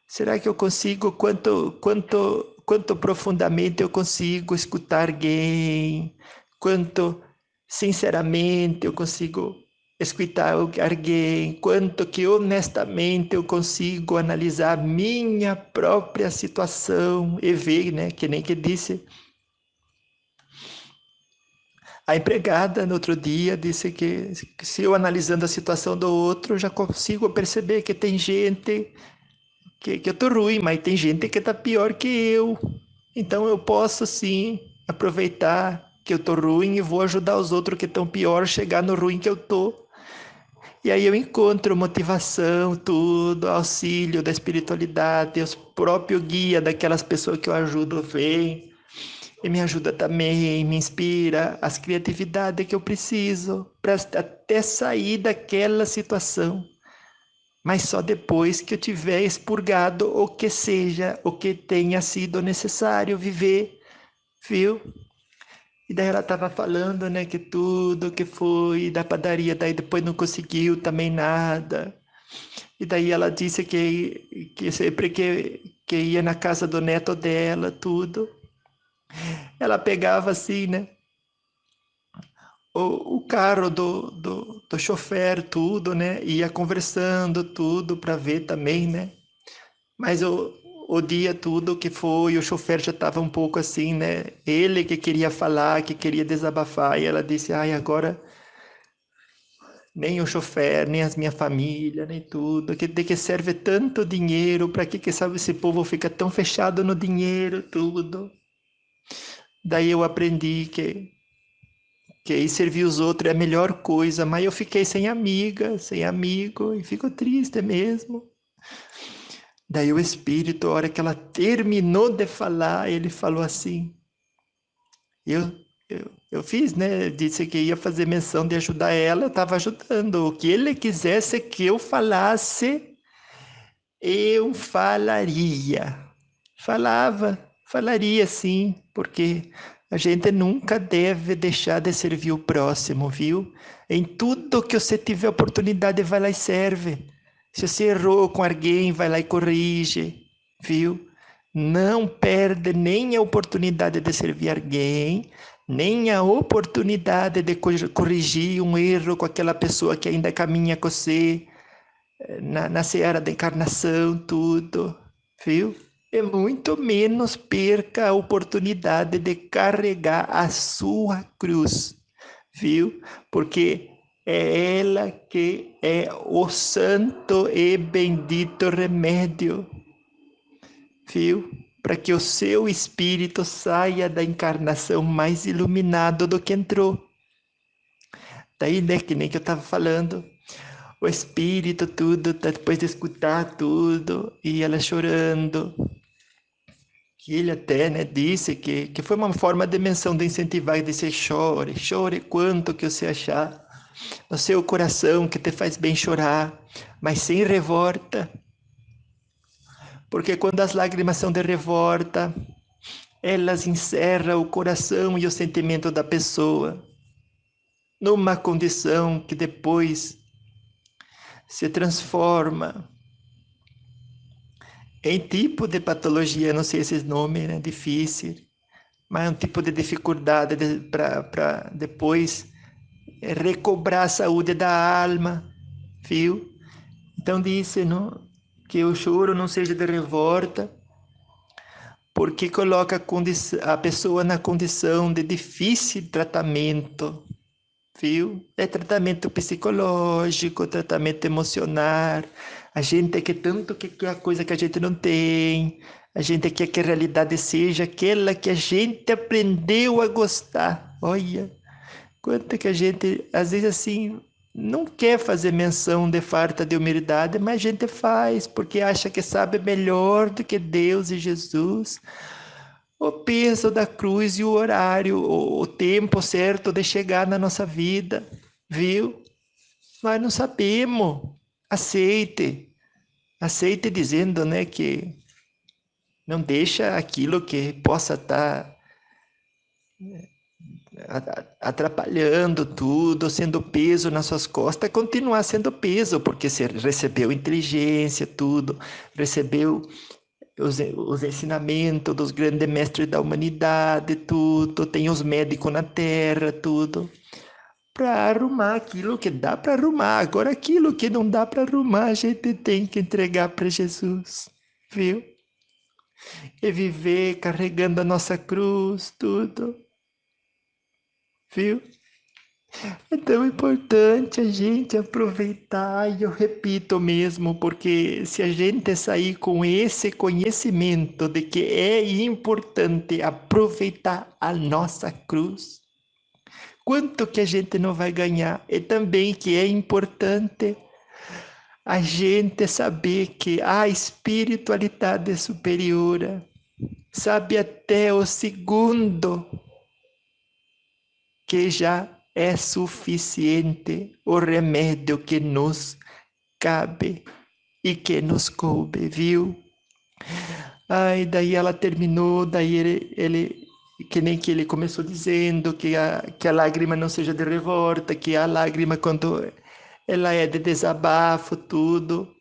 será que eu consigo, quanto profundamente eu consigo escutar alguém? Quanto sinceramente eu consigo escutar alguém? Quanto que honestamente eu consigo analisar minha própria situação e ver, né, que nem que disse a empregada no outro dia, disse que se eu analisando a situação do outro, já consigo perceber que tem gente que eu tô ruim, mas tem gente que tá pior que eu. Então eu posso sim aproveitar que eu tô ruim e vou ajudar os outros que estão pior a chegar no ruim que eu tô. E aí eu encontro motivação, tudo, auxílio da espiritualidade, os próprios guia daquelas pessoas que eu ajudo vem e me ajuda também, me inspira as criatividades que eu preciso para até sair daquela situação, mas só depois que eu tiver expurgado o que seja, o que tenha sido necessário viver, viu? E daí ela estava falando, né, que tudo que foi da padaria, daí depois não conseguiu também nada. E daí ela disse que sempre que ia na casa do neto dela, tudo, ela pegava assim, né, o carro do chofer, tudo, né, ia conversando, tudo, para ver também, né, mas o dia tudo que foi, o chofer já estava um pouco assim, né? Ele que queria falar, que queria desabafar, e ela disse: ai, agora nem o chofer, nem as minha família, nem tudo, que de que serve tanto dinheiro, para que sabe esse povo fica tão fechado no dinheiro, tudo. Daí eu aprendi que aí servir os outros é a melhor coisa, mas eu fiquei sem amiga, sem amigo, e fico triste mesmo. Daí o espírito, a hora que ela terminou de falar, ele falou assim: eu, eu fiz, né? Disse que ia fazer menção de ajudar ela, eu estava ajudando. O que ele quisesse que eu falasse, eu falaria. Falaria sim, porque a gente nunca deve deixar de servir o próximo, viu? Em tudo que você tiver oportunidade, vai lá e serve. Se você errou com alguém, vai lá e corrige, viu? Não perde nem a oportunidade de servir alguém, nem a oportunidade de corrigir um erro com aquela pessoa que ainda caminha com você na seara da encarnação, tudo, viu? E muito menos perca a oportunidade de carregar a sua cruz, viu? Porque é ela que é o santo e bendito remédio, viu? Para que o seu espírito saia da encarnação mais iluminado do que entrou. Daí, né, que nem que eu estava falando, o espírito, tudo, tá, depois de escutar tudo, e ela chorando. Que ele até, né, disse que foi uma forma de menção, de incentivar, e dizer, chore, chore quanto que você achar no seu coração, que te faz bem chorar, mas sem revolta, porque quando as lágrimas são de revolta, elas encerram o coração e o sentimento da pessoa numa condição que depois se transforma em tipo de patologia, não sei esses nomes, né? Difícil, mas é um tipo de dificuldade para depois recobrar a saúde da alma, viu? Então disse, não, que o choro não seja de revolta, porque coloca a pessoa na condição de difícil tratamento, viu? É tratamento psicológico, tratamento emocional. A gente quer tanto que quer a coisa que a gente não tem. A gente quer que a realidade seja aquela que a gente aprendeu a gostar. Olha, quanto que a gente, às vezes assim, não quer fazer menção de falta de humildade, mas a gente faz, porque acha que sabe melhor do que Deus e Jesus. O peso da cruz e o horário, o tempo certo de chegar na nossa vida, viu? Nós não sabemos. Aceite. Aceite dizendo, né, que não deixa aquilo que possa estar atrapalhando tudo, sendo peso nas suas costas, continuar sendo peso, porque você recebeu inteligência, tudo, recebeu os ensinamentos dos grandes mestres da humanidade, tudo, tem os médicos na terra, tudo, para arrumar aquilo que dá para arrumar. Agora, aquilo que não dá para arrumar, a gente tem que entregar para Jesus, viu? E viver carregando a nossa cruz, tudo, viu? É tão importante a gente aproveitar, e eu repito mesmo, porque se a gente sair com esse conhecimento de que é importante aproveitar a nossa cruz, quanto que a gente não vai ganhar? E também que é importante a gente saber que a espiritualidade superior sabe até o segundo que já é suficiente o remédio que nos cabe e que nos coube, viu? Ai, daí ela terminou, daí que nem que ele começou dizendo que a lágrima não seja de revolta, que a lágrima quando ela é de desabafo, tudo,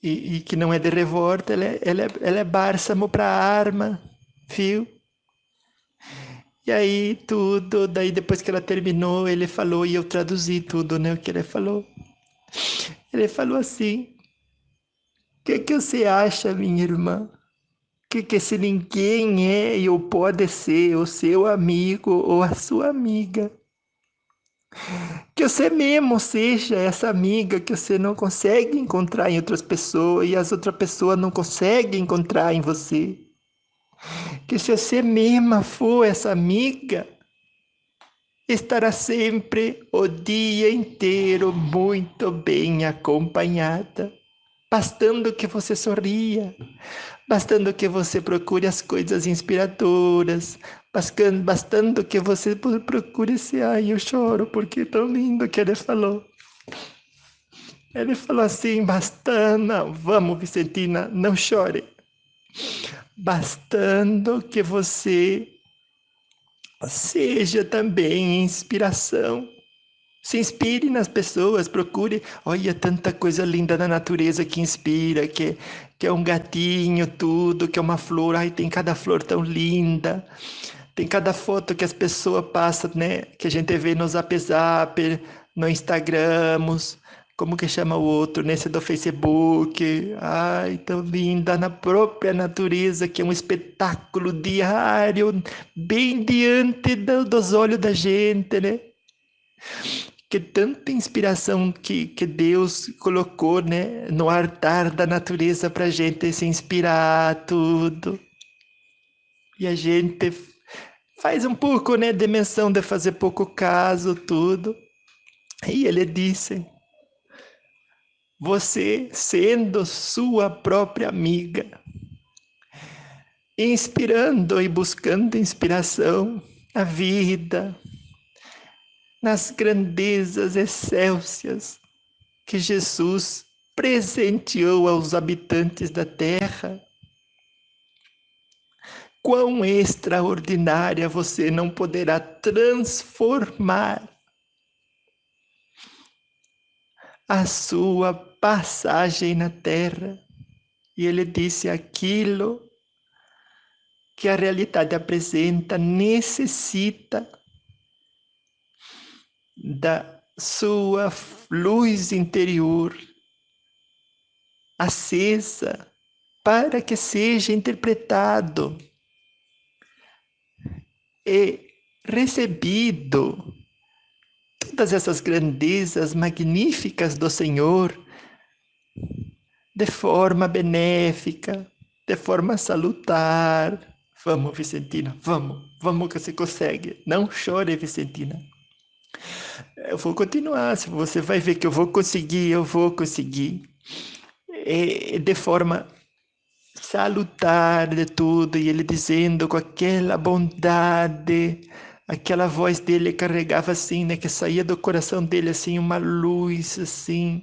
e que não é de revolta, ela é bálsamo para a arma, viu? E aí tudo, daí depois que ela terminou, ele falou, e eu traduzi tudo, né, o que ele falou. Ele falou assim, o que você acha, minha irmã? Que se ninguém é ou pode ser o seu amigo ou a sua amiga, que você mesmo seja essa amiga que você não consegue encontrar em outras pessoas e as outras pessoas não conseguem encontrar em você. Que se você mesma for essa amiga, estará sempre o dia inteiro muito bem acompanhada, bastando que você sorria, bastando que você procure as coisas inspiradoras, bastando que você procure esse, ai, eu choro porque é tão lindo que ele falou. Ele falou assim, bastando, vamos Vicentina, não chore, bastando que você seja também inspiração. Se inspire nas pessoas, procure. Olha, tanta coisa linda na natureza que inspira, que é um gatinho, tudo, que é uma flor. Ai, tem cada flor tão linda. Tem cada foto que as pessoas passam, né? Que a gente vê no Zap Zap, no Instagram, como que chama o outro, nesse do Facebook. Ai, tão linda na própria natureza, que é um espetáculo diário, bem diante dos olhos da gente, né? Que tanta inspiração que Deus colocou, né, no altar da natureza para a gente se inspirar, tudo. E a gente faz um pouco, né, de menção de fazer pouco caso, tudo. E ele disse, você sendo sua própria amiga, inspirando e buscando inspiração na vida, nas grandezas excelsas que Jesus presenteou aos habitantes da terra. Quão extraordinária você não poderá transformar a sua passagem na terra. E ele disse: aquilo que a realidade apresenta necessita da sua luz interior acesa para que seja interpretado e recebido todas essas grandezas magníficas do Senhor de forma benéfica, de forma salutar. Vamos, Vicentina, vamos que você consegue. Não chore, Vicentina. Eu vou continuar, você vai ver que eu vou conseguir. De forma salutar de tudo, e ele dizendo com aquela bondade, aquela voz dele carregava assim, né, que saía do coração dele assim, uma luz assim,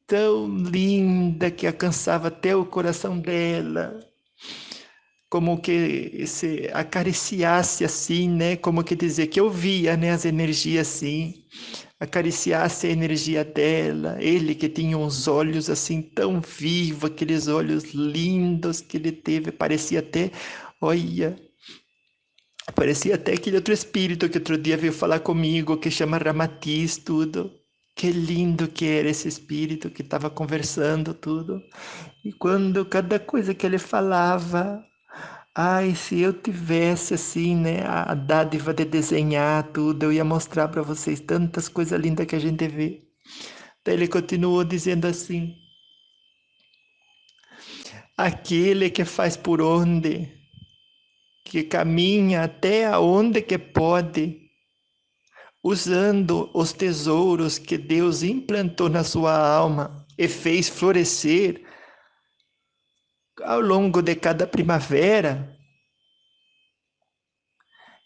tão linda que alcançava até o coração dela, como que se acariciasse assim, né, como que dizer que eu via, né, as energias assim, acariciasse a energia dela, ele que tinha uns olhos assim tão vivos, aqueles olhos lindos que ele teve, parecia até, olha, parecia até aquele outro espírito que outro dia veio falar comigo, que chama Ramatiz, tudo. Que lindo que era esse espírito que estava conversando, tudo. E quando cada coisa que ele falava, ai, se eu tivesse assim, né, a dádiva de desenhar tudo, eu ia mostrar para vocês tantas coisas lindas que a gente vê. Daí ele continuou dizendo assim: aquele que faz por onde, que caminha até aonde que pode, usando os tesouros que Deus implantou na sua alma e fez florescer ao longo de cada primavera,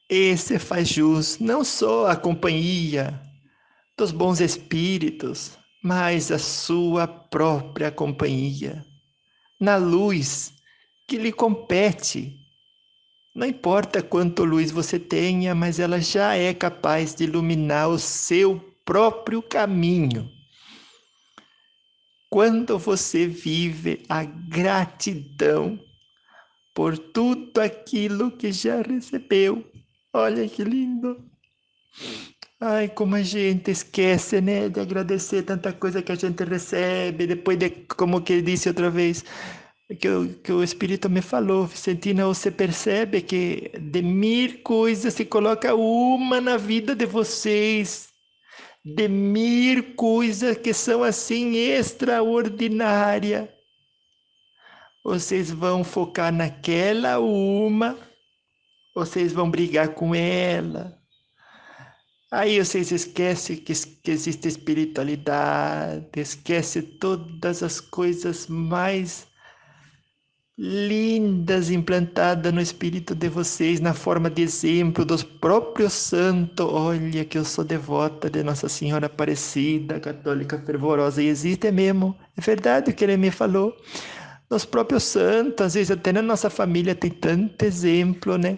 esse faz jus não só à companhia dos bons espíritos, mas à sua própria companhia, na luz que lhe compete. Não importa quanto luz você tenha, mas ela já é capaz de iluminar o seu próprio caminho. Quando você vive a gratidão por tudo aquilo que já recebeu. Olha que lindo. Ai, como a gente esquece, né, de agradecer tanta coisa que a gente recebe, depois de, como que ele disse outra vez, que o Espírito me falou, Vicentina, você percebe que de 1000 coisas se coloca uma na vida de vocês, de 1000 coisas que são assim extraordinárias. Vocês vão focar naquela uma, vocês vão brigar com ela. Aí vocês esquecem que existe espiritualidade, esquece todas as coisas mais lindas implantadas no espírito de vocês, na forma de exemplo dos próprios santos. Olha que eu sou devota de Nossa Senhora Aparecida, católica fervorosa, e existe mesmo, é verdade o que ele me falou. Nos próprios santos, às vezes até na nossa família tem tanto exemplo, né?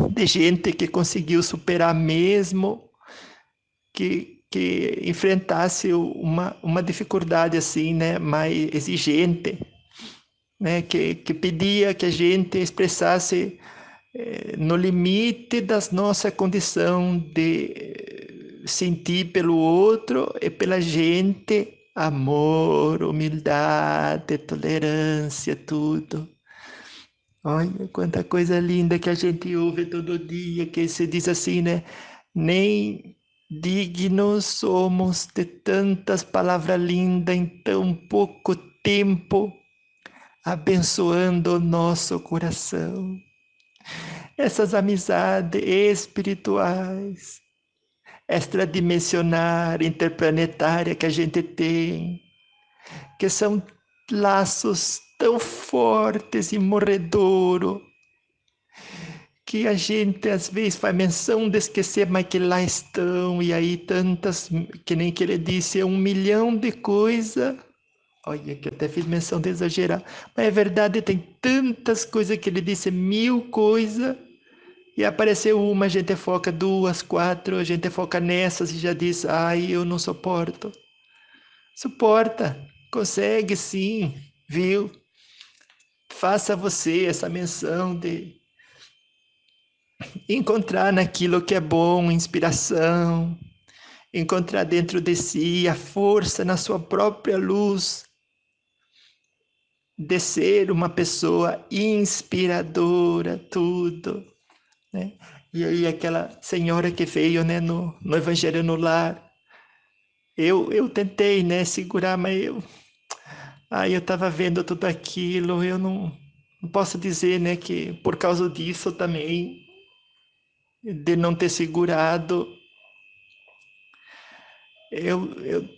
De gente que conseguiu superar mesmo, que enfrentasse uma dificuldade assim, né? Mais exigente, né? Que pedia que a gente expressasse no limite da nossa condição de sentir pelo outro e pela gente amor, humildade, tolerância, tudo. Olha quanta coisa linda que a gente ouve todo dia, que se diz assim, né? Nem dignos somos de tantas palavras lindas em tão pouco tempo, abençoando o nosso coração. Essas amizades espirituais, extradimensionar, interplanetária que a gente tem, que são laços tão fortes e morredouro, que a gente às vezes faz menção de esquecer, mas que lá estão, e aí tantas, que nem que ele disse, 1 milhão de coisas. Olha, que eu até fiz menção de exagerar, mas é verdade, tem tantas coisas que ele disse, 1000 coisas, e apareceu uma, a gente foca 2, 4, a gente foca nessas e já diz, ai, eu não suporto. Suporta, consegue sim, viu? Faça você essa menção de encontrar naquilo que é bom, inspiração, encontrar dentro de si a força na sua própria luz, de ser uma pessoa inspiradora, tudo, né? E aí aquela senhora que veio, né, no Evangelho no Lar, eu tentei, né, segurar, mas eu estava vendo tudo aquilo, eu não posso dizer, né, que por causa disso também, de não ter segurado, eu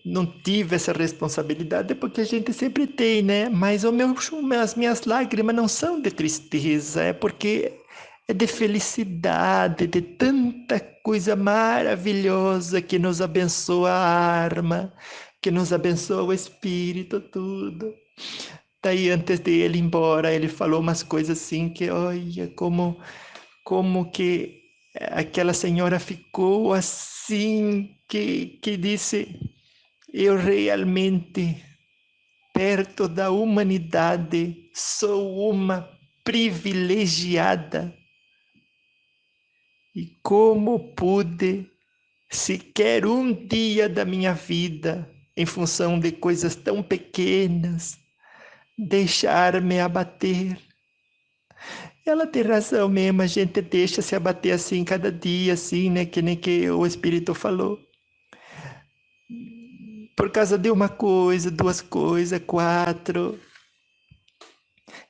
não tive essa responsabilidade, porque a gente sempre tem, né? Mas as minhas lágrimas não são de tristeza, é porque é de felicidade, de tanta coisa maravilhosa que nos abençoa a alma, que nos abençoa o espírito, tudo. Daí, antes de ele ir embora, ele falou umas coisas assim que, olha, como que aquela senhora ficou assim, que disse, eu realmente, perto da humanidade, sou uma privilegiada. E como pude, sequer um dia da minha vida, em função de coisas tão pequenas, deixar-me abater. Ela tem razão mesmo, a gente deixa se abater assim cada dia, assim, né? Que nem que o Espírito falou. Por causa de uma coisa, 2 coisas, 4.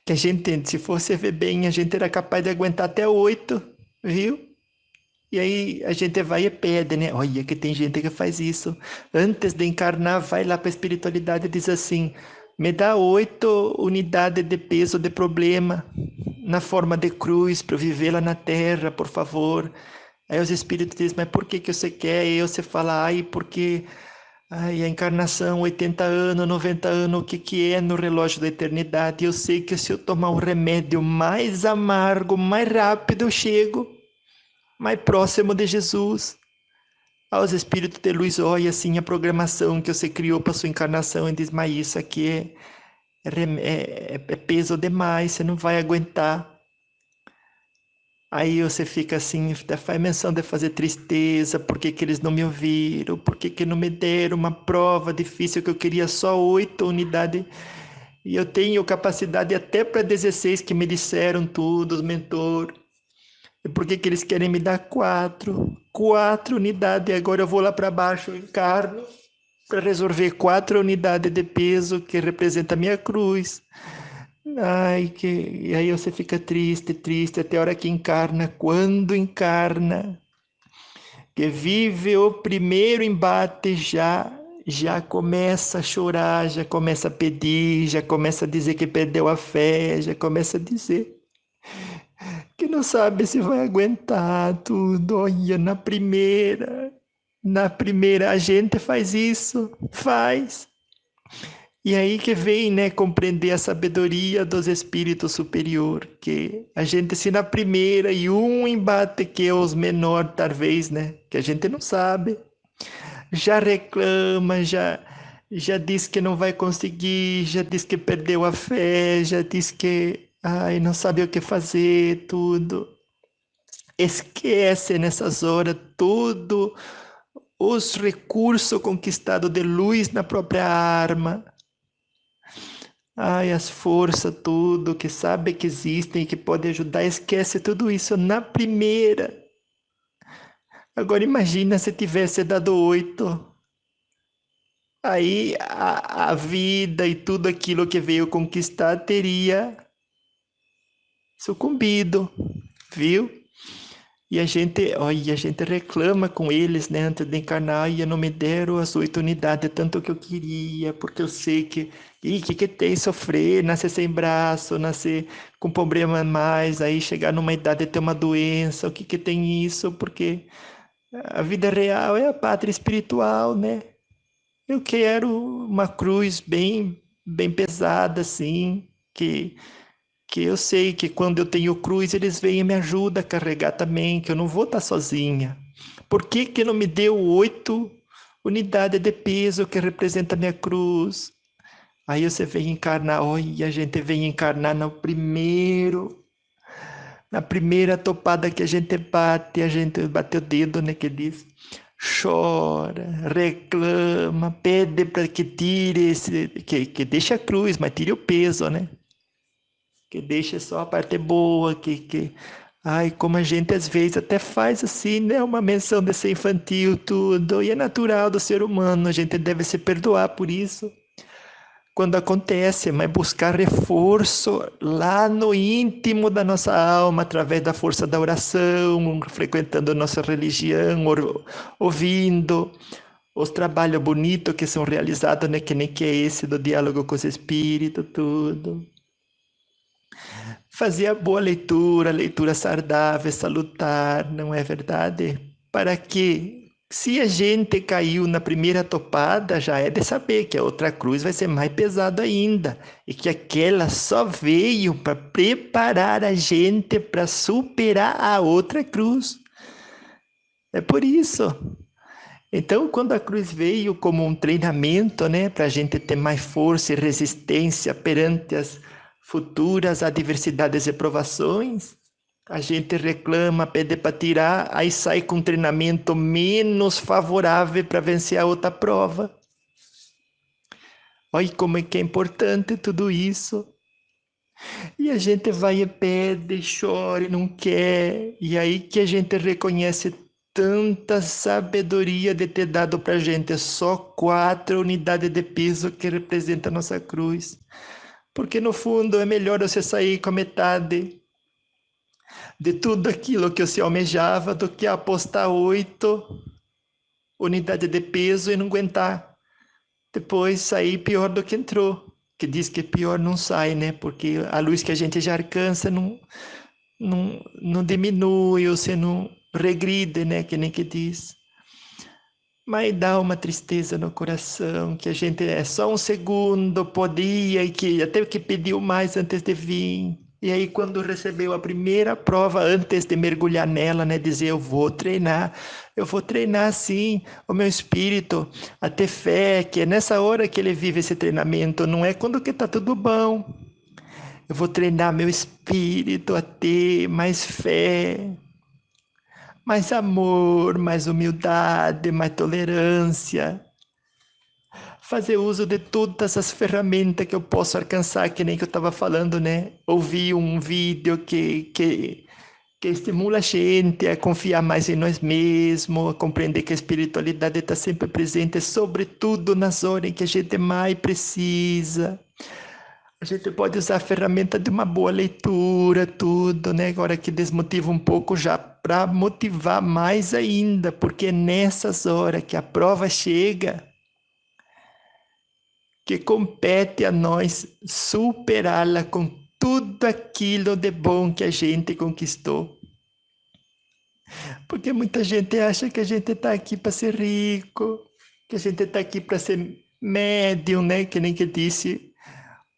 Que a gente, se fosse ver bem, a gente era capaz de aguentar até 8, viu? E aí a gente vai e pede, né? Olha que tem gente que faz isso. Antes de encarnar, vai lá para a espiritualidade e diz assim, me dá 8 unidades de peso de problema na forma de cruz para eu viver lá na Terra, por favor. Aí os espíritos dizem, mas por que você quer? E você fala, porque a encarnação, 80 anos, 90 anos, o que é no relógio da eternidade? Eu sei que se eu tomar um remédio mais amargo, mais rápido eu chego, mais próximo de Jesus. Aos espíritos de luz, olha assim a programação que você criou para sua encarnação e diz, mas isso aqui é peso demais, você não vai aguentar. Aí você fica assim, faz menção de fazer tristeza, por que eles não me ouviram, por que não me deram uma prova difícil que eu queria só 8 unidades, e eu tenho capacidade até para 16 que me disseram tudo, os mentores, e por que eles querem me dar 4 unidades, e agora eu vou lá para baixo, eu encarno, para resolver 4 unidades de peso que representa a minha cruz. E aí você fica triste, triste, até a hora que encarna, quando encarna, que vive o primeiro embate, já começa a chorar, já começa a pedir, já começa a dizer que perdeu a fé, já começa a dizer que não sabe se vai aguentar tudo. Olha, na primeira a gente faz isso, faz. E aí que vem, né, compreender a sabedoria dos espíritos superior, que a gente se na primeira e um embate que é os menor, talvez, né, que a gente não sabe, já reclama, já diz que não vai conseguir, já diz que perdeu a fé, já diz que não sabe o que fazer, tudo. Esquece nessas horas tudo os recursos conquistados de luz na própria arma. As forças, tudo, que sabe que existem e que pode ajudar, esquece tudo isso na primeira. Agora imagina se tivesse dado 8. Aí a vida e tudo aquilo que veio conquistar teria sucumbido, viu? E a gente reclama com eles, né, antes de encarnar, e não me deram as 8 unidades, tanto que eu queria, porque eu sei que, que tem sofrer, nascer sem braço, nascer com problema a mais, aí chegar numa idade de ter uma doença, o que tem isso, porque a vida real é a pátria espiritual, né? Eu quero uma cruz bem pesada, assim, que eu sei que quando eu tenho cruz, eles vêm e me ajudam a carregar também, que eu não vou estar sozinha. Por que que não me deu 8 unidades de peso que representa a minha cruz? Aí você vem encarnar, olha, a gente vem encarnar na primeira topada que a gente bate o dedo, né, que diz, chora, reclama, pede para que tire que deixe a cruz, mas tire o peso, né? Que deixe só a parte boa, ai, como a gente às vezes até faz assim, né, uma menção de ser infantil, tudo, e é natural do ser humano, a gente deve se perdoar por isso quando acontece, mas buscar reforço lá no íntimo da nossa alma, através da força da oração, frequentando a nossa religião, ouvindo os trabalhos bonitos que são realizados, né, que nem que é esse do diálogo com os espíritos, tudo. Fazer boa leitura saudável, salutar, não é verdade? Para que, se a gente caiu na primeira topada, já é de saber que a outra cruz vai ser mais pesada ainda. E que aquela só veio para preparar a gente para superar a outra cruz. É por isso. Então, quando a cruz veio como um treinamento, né, para a gente ter mais força e resistência perante as futuras adversidades e provações, a gente reclama, pede para tirar, aí sai com um treinamento menos favorável para vencer a outra prova. Olha como é que é importante tudo isso. E a gente vai e pede, chora e não quer. E aí que a gente reconhece tanta sabedoria de ter dado para a gente só 4 unidades de peso que representa a nossa cruz. Porque no fundo é melhor você sair com a metade de tudo aquilo que você almejava do que apostar 8 unidades de peso e não aguentar. Depois sair pior do que entrou. Que diz que pior não sai, né? Porque a luz que a gente já alcança não diminui, ou você não regride, né? Que nem que diz. Mas dá uma tristeza no coração, que a gente é só um segundo, podia, e que até que pediu mais antes de vir. E aí, quando recebeu a primeira prova, antes de mergulhar nela, né, dizer: eu vou treinar sim o meu espírito a ter fé, que é nessa hora que ele vive esse treinamento, não é quando que tá tudo bom. Eu vou treinar meu espírito a ter mais fé, mais amor, mais humildade, mais tolerância. Fazer uso de todas as ferramentas que eu posso alcançar, que nem que eu estava falando, né? Ouvir um vídeo que estimula a gente a confiar mais em nós mesmos, a compreender que a espiritualidade está sempre presente, sobretudo nas horas em que a gente mais precisa. A gente pode usar a ferramenta de uma boa leitura, tudo, né? Agora que desmotiva um pouco já para motivar mais ainda, porque é nessas horas que a prova chega, que compete a nós superá-la com tudo aquilo de bom que a gente conquistou. Porque muita gente acha que a gente está aqui para ser rico, que a gente está aqui para ser médium, né? Que nem que disse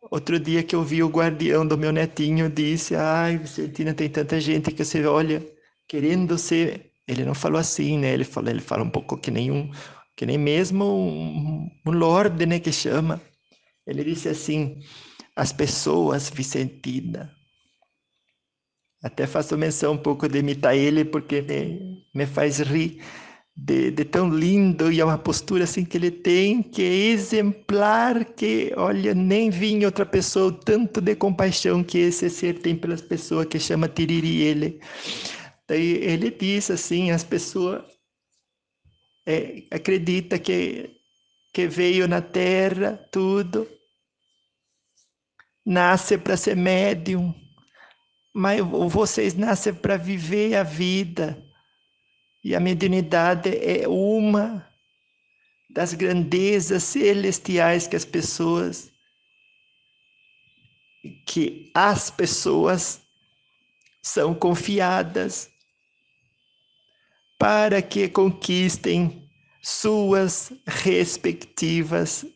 outro dia que eu vi o guardião do meu netinho, disse: ai, Vicentina, tem tanta gente que você olha querendo ser. Ele não falou assim, né? Ele fala um pouco que nem mesmo um lorde, né? Que chama. Ele disse assim: as pessoas, Vicentina. Até faço menção um pouco de imitar ele, porque me faz rir de tão lindo, e é uma postura assim que ele tem, que é exemplar, que, olha, nem vi em outra pessoa o tanto de compaixão que esse ser tem pelas pessoas, que chama Tiriri ele. Daí ele diz assim, as pessoas acreditam que veio na Terra, tudo, nasce para ser médium, mas vocês nascem para viver a vida. E a mediunidade é uma das grandezas celestiais que as pessoas são confiadas para que conquistem suas respectivas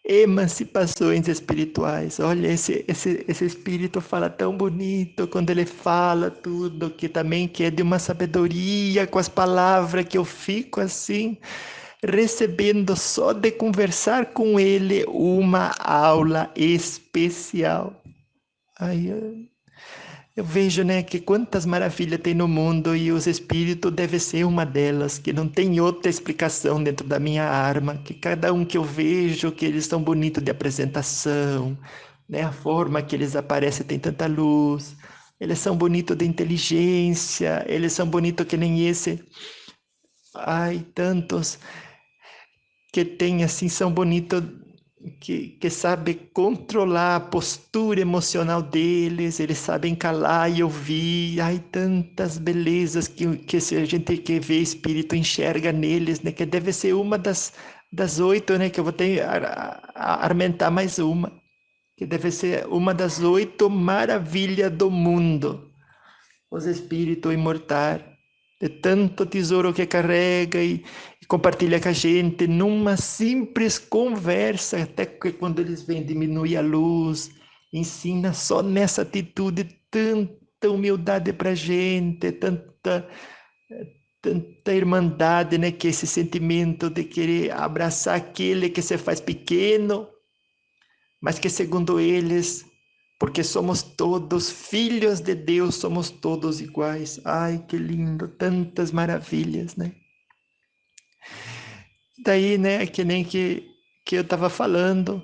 emancipações espirituais. Olha, esse espírito fala tão bonito quando ele fala tudo, que é de uma sabedoria com as palavras que eu fico assim, recebendo só de conversar com ele uma aula especial. Ai, eu vejo, né, que quantas maravilhas tem no mundo e os espíritos devem ser uma delas, que não tem outra explicação dentro da minha arma, que cada um que eu vejo, que eles são bonitos de apresentação, né, a forma que eles aparecem tem tanta luz, eles são bonitos de inteligência, eles são bonitos que nem esse. Ai, tantos que tem assim, são bonitos que sabe controlar a postura emocional deles, eles sabem calar e ouvir. Ai, tantas belezas que se a gente que vê espírito enxerga neles, né? Que deve ser uma das 8, né? Que eu vou ter a armentar mais uma. Que deve ser uma das 8 maravilhas do mundo. Os espíritos imortais. De tanto tesouro que carrega e compartilha com a gente numa simples conversa, até que quando eles vêm diminuir a luz, ensina só nessa atitude tanta humildade para a gente, tanta irmandade, né? Que esse sentimento de querer abraçar aquele que se faz pequeno, mas que segundo eles, porque somos todos filhos de Deus, somos todos iguais. Ai, que lindo, tantas maravilhas, né? Daí, né, que nem que eu estava falando,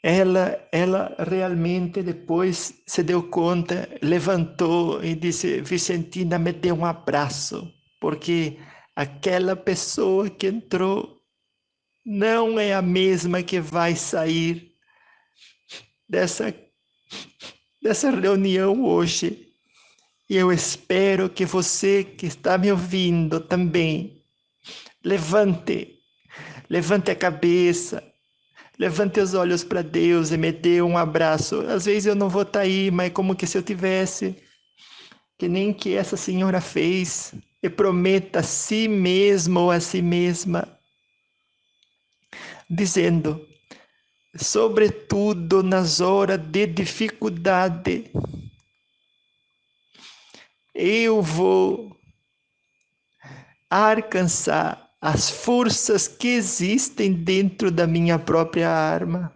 ela realmente depois se deu conta, levantou e disse: Vicentina, me dê um abraço, porque aquela pessoa que entrou não é a mesma que vai sair dessa, dessa reunião hoje. E eu espero que você que está me ouvindo também levante a cabeça, levante os olhos para Deus e me dê um abraço. Às vezes eu não vou estar aí, mas como que se eu tivesse, que nem que essa senhora fez, e prometa a si mesmo ou a si mesma, dizendo: sobretudo nas horas de dificuldade, eu vou alcançar as forças que existem dentro da minha própria alma.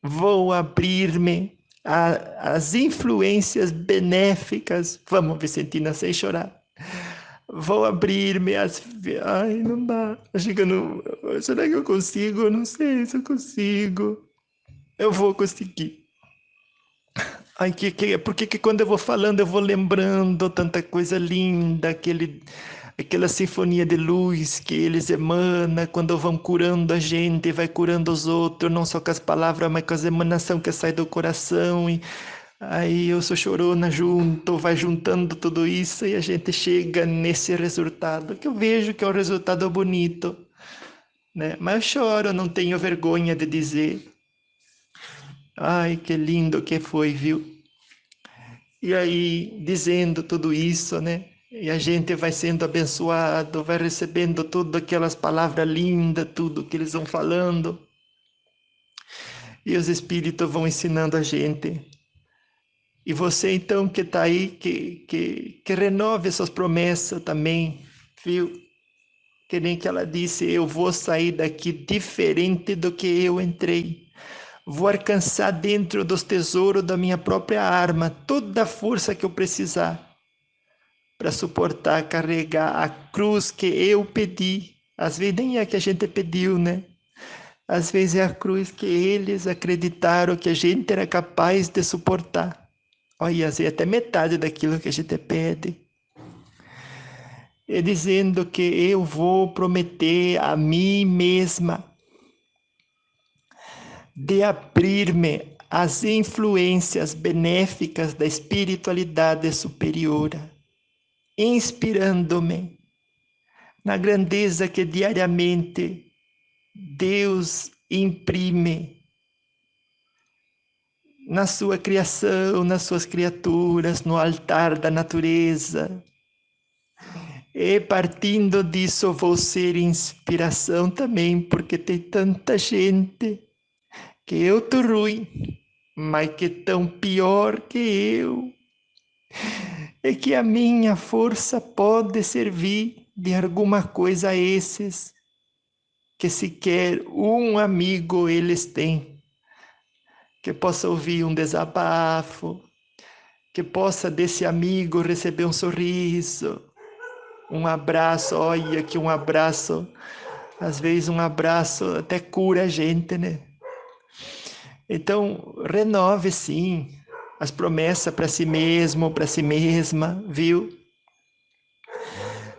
Vou abrir-me às influências benéficas. Vamos, Vicentina, sem chorar. Vou abrir-me às... Ai, não dá. Chegando... Será que eu consigo? Eu não sei se eu consigo. Eu vou conseguir. Ai, porque que quando eu vou falando, eu vou lembrando tanta coisa linda, aquela sinfonia de luz que eles emanam quando vão curando a gente, vai curando os outros, não só com as palavras, mas com as emanações que saem do coração. E aí eu sou chorona junto, vai juntando tudo isso e a gente chega nesse resultado, que eu vejo que é um resultado bonito, né? Mas eu choro, não tenho vergonha de dizer. Ai, que lindo que foi, viu? E aí, dizendo tudo isso, né? E a gente vai sendo abençoado, vai recebendo tudo aquelas palavras lindas, tudo que eles vão falando. E os espíritos vão ensinando a gente. E você, então, que está aí, que renove suas promessas também, viu? Que nem que ela disse, eu vou sair daqui diferente do que eu entrei. Vou alcançar dentro dos tesouros da minha própria arma toda a força que eu precisar para suportar, carregar a cruz que eu pedi. Às vezes nem é que a gente pediu, né? Às vezes é a cruz que eles acreditaram que a gente era capaz de suportar. Olha, às vezes até metade daquilo que a gente pede. É dizendo que eu vou prometer a mim mesma de abrir-me as influências benéficas da espiritualidade superior, inspirando-me na grandeza que diariamente Deus imprime na sua criação, nas suas criaturas, no altar da natureza. E partindo disso vou ser inspiração também, porque tem tanta gente que eu tô ruim, mas que tão pior que eu. E que a minha força pode servir de alguma coisa a esses que sequer um amigo eles têm, que possa ouvir um desabafo, que possa desse amigo receber um sorriso, um abraço. Olha que um abraço, às vezes um abraço até cura a gente, né? Então, renove sim as promessas para si mesmo, para si mesma, viu?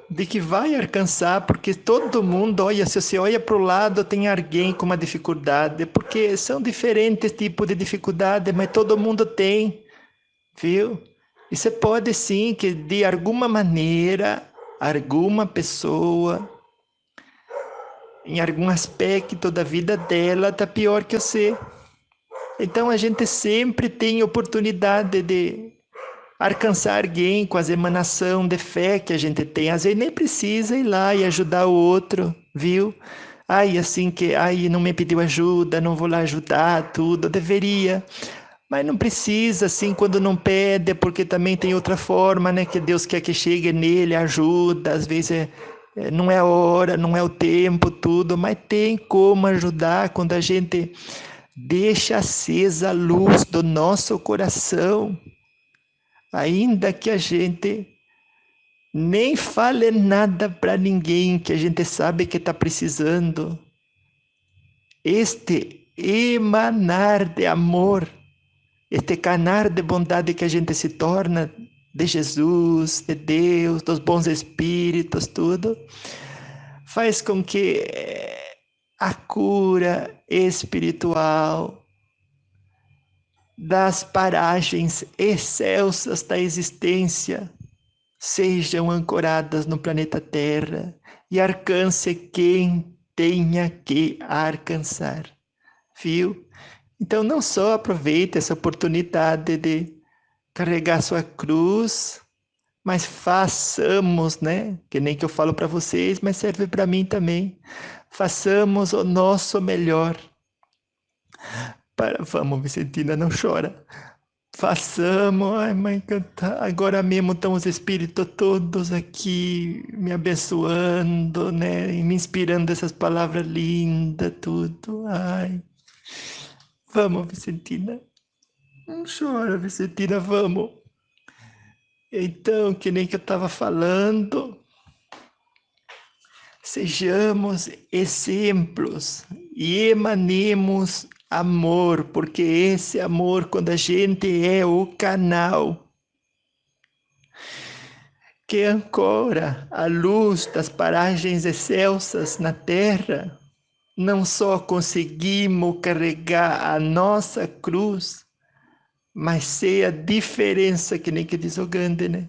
De que vai alcançar, porque todo mundo, olha, se você olha para o lado, tem alguém com uma dificuldade, porque são diferentes tipos de dificuldade, mas todo mundo tem, viu? E você pode sim, que de alguma maneira, alguma pessoa, em algum aspecto da vida dela, está pior que você. Então a gente sempre tem oportunidade de alcançar alguém com as emanação de fé que a gente tem. Às vezes nem precisa ir lá e ajudar o outro, viu? Ai, assim que, ai, não me pediu ajuda, não vou lá ajudar, tudo, deveria. Mas não precisa, assim, quando não pede, porque também tem outra forma, né? Que Deus quer que chegue nele, ajuda, às vezes não é a hora, não é o tempo, tudo, mas tem como ajudar quando a gente deixa acesa a luz do nosso coração. Ainda que a gente nem fale nada para ninguém, que a gente sabe que está precisando. Este emanar de amor, este canal de bondade que a gente se torna de Jesus, de Deus, dos bons espíritos, tudo, faz com que a cura espiritual das paragens excelsas da existência sejam ancoradas no planeta Terra e alcance quem tenha que alcançar, viu? Então não só aproveite essa oportunidade de carregar sua cruz, mas façamos, né? Que nem que eu falo para vocês, mas serve para mim também. Façamos o nosso melhor. Vamos, Vicentina, não chora. Façamos, ai mãe, agora mesmo estão os espíritos todos aqui me abençoando, né? E me inspirando essas palavras lindas, tudo. Ai, vamos, Vicentina. Não chora, Vicentina, vamos. Então, que nem que eu estava falando, sejamos exemplos e emanemos amor, porque esse amor, quando a gente é o canal que ancora a luz das paragens excelsas na terra, não só conseguimos carregar a nossa cruz, mas ser a diferença, que nem que diz o Gandhi, né?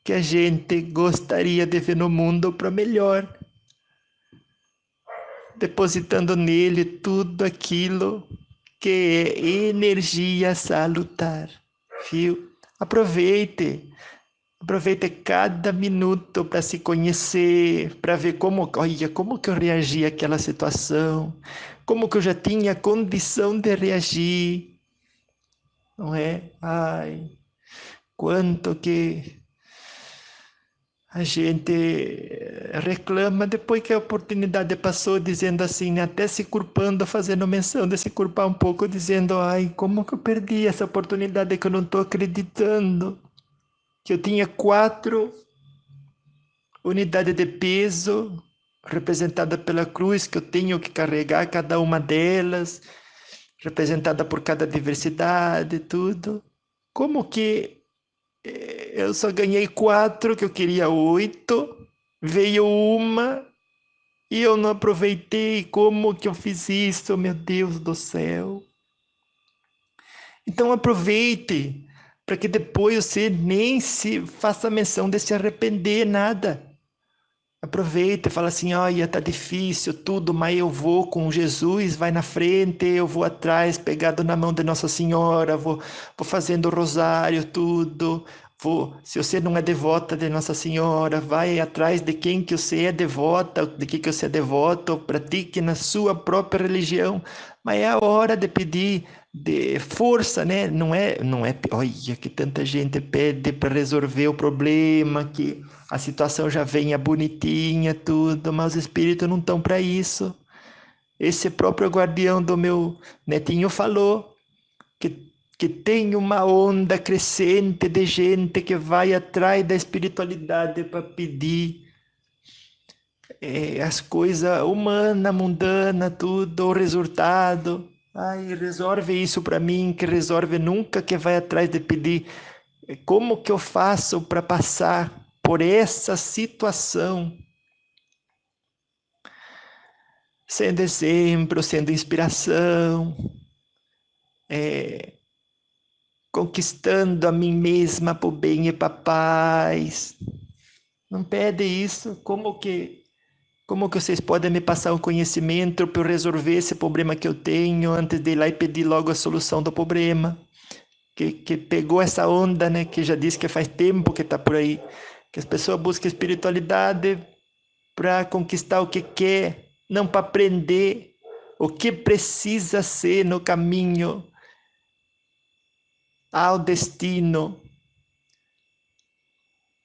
Que a gente gostaria de ver no mundo para melhor, depositando nele tudo aquilo que é energia salutar, viu? Aproveite cada minuto para se conhecer, para ver olha, como que eu reagi àquela situação, como que eu já tinha condição de reagir, não é? Ai, quanto que a gente reclama depois que a oportunidade passou, dizendo assim, até se culpando, fazendo menção de se culpar um pouco, dizendo, ai, como que eu perdi essa oportunidade que eu não estou acreditando, que eu tinha 4 unidades de peso representada pela cruz, que eu tenho que carregar cada uma delas, representada por cada diversidade, tudo. Como que eu só ganhei 4, que eu queria 8, veio uma e eu não aproveitei. Como que eu fiz isso, meu Deus do céu? Então aproveite, para que depois você nem se faça menção de se arrepender, nada. Aproveita e fala assim, olha, tá difícil tudo, mas eu vou com Jesus, vai na frente, eu vou atrás, pegado na mão de Nossa Senhora, vou fazendo o rosário, tudo. Se você não é devota de Nossa Senhora, vai atrás de quem que você é devota, de que você é devoto, pratique na sua própria religião. Mas é a hora de pedir de força, né? Não é, olha que tanta gente pede para resolver o problema, que a situação já venha bonitinha, tudo, mas os espíritos não estão para isso. Esse próprio guardião do meu netinho falou que tem uma onda crescente de gente que vai atrás da espiritualidade para pedir as coisas humanas, mundanas, tudo, o resultado. Ai, resolve isso para mim, que resolve nunca que vai atrás de pedir como que eu faço para passar por essa situação, sendo exemplo, sendo inspiração, conquistando a mim mesma para o bem e para a paz. Não pede isso, como que vocês podem me passar um conhecimento para eu resolver esse problema que eu tenho antes de ir lá e pedir logo a solução do problema? Que pegou essa onda, né? Que já disse que faz tempo que está por aí, que as pessoas buscam espiritualidade para conquistar o que quer, não para aprender o que precisa ser no caminho ao destino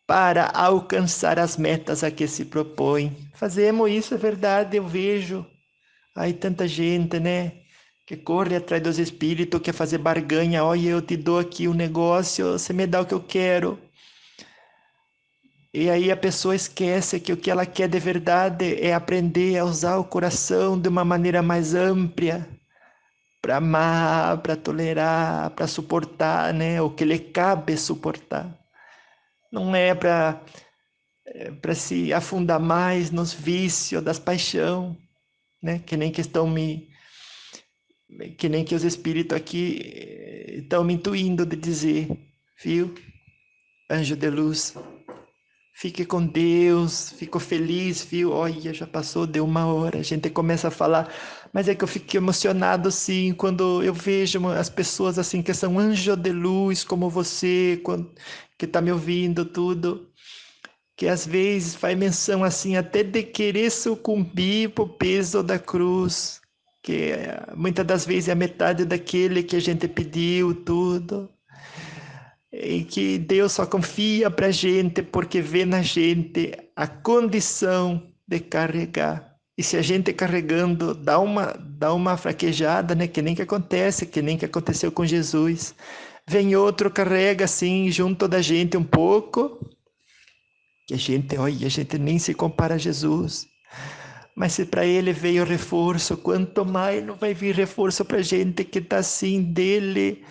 para alcançar as metas a que se propõe. Fazemos isso, é verdade, eu vejo. Aí tanta gente, né? Que corre atrás dos espíritos, quer fazer barganha. Olha, eu te dou aqui o negócio, você me dá o que eu quero. E aí a pessoa esquece que o que ela quer de verdade é aprender a usar o coração de uma maneira mais ampla, para amar, para tolerar, para suportar, né? O que lhe cabe suportar. Não é para se afundar mais nos vícios das paixão, né? Que nem que os espíritos aqui estão me intuindo de dizer, viu? Anjo de luz, fique com Deus, fico feliz, viu? Olha, já passou de 1 hora, a gente começa a falar, mas é que eu fico emocionado, sim, quando eu vejo as pessoas assim, que são anjo de luz, como você, que está me ouvindo, tudo, que às vezes faz menção assim, até de querer sucumbir para o peso da cruz, que muitas das vezes é a metade daquele que a gente pediu, tudo, e que Deus só confia para a gente porque vê na gente a condição de carregar. E se a gente carregando dá uma fraquejada, né? Que nem que acontece, que nem que aconteceu com Jesus. Vem outro, carrega assim junto da gente um pouco, que olha, a gente nem se compara a Jesus. Mas se para ele veio reforço, quanto mais não vai vir reforço para a gente que está assim dele,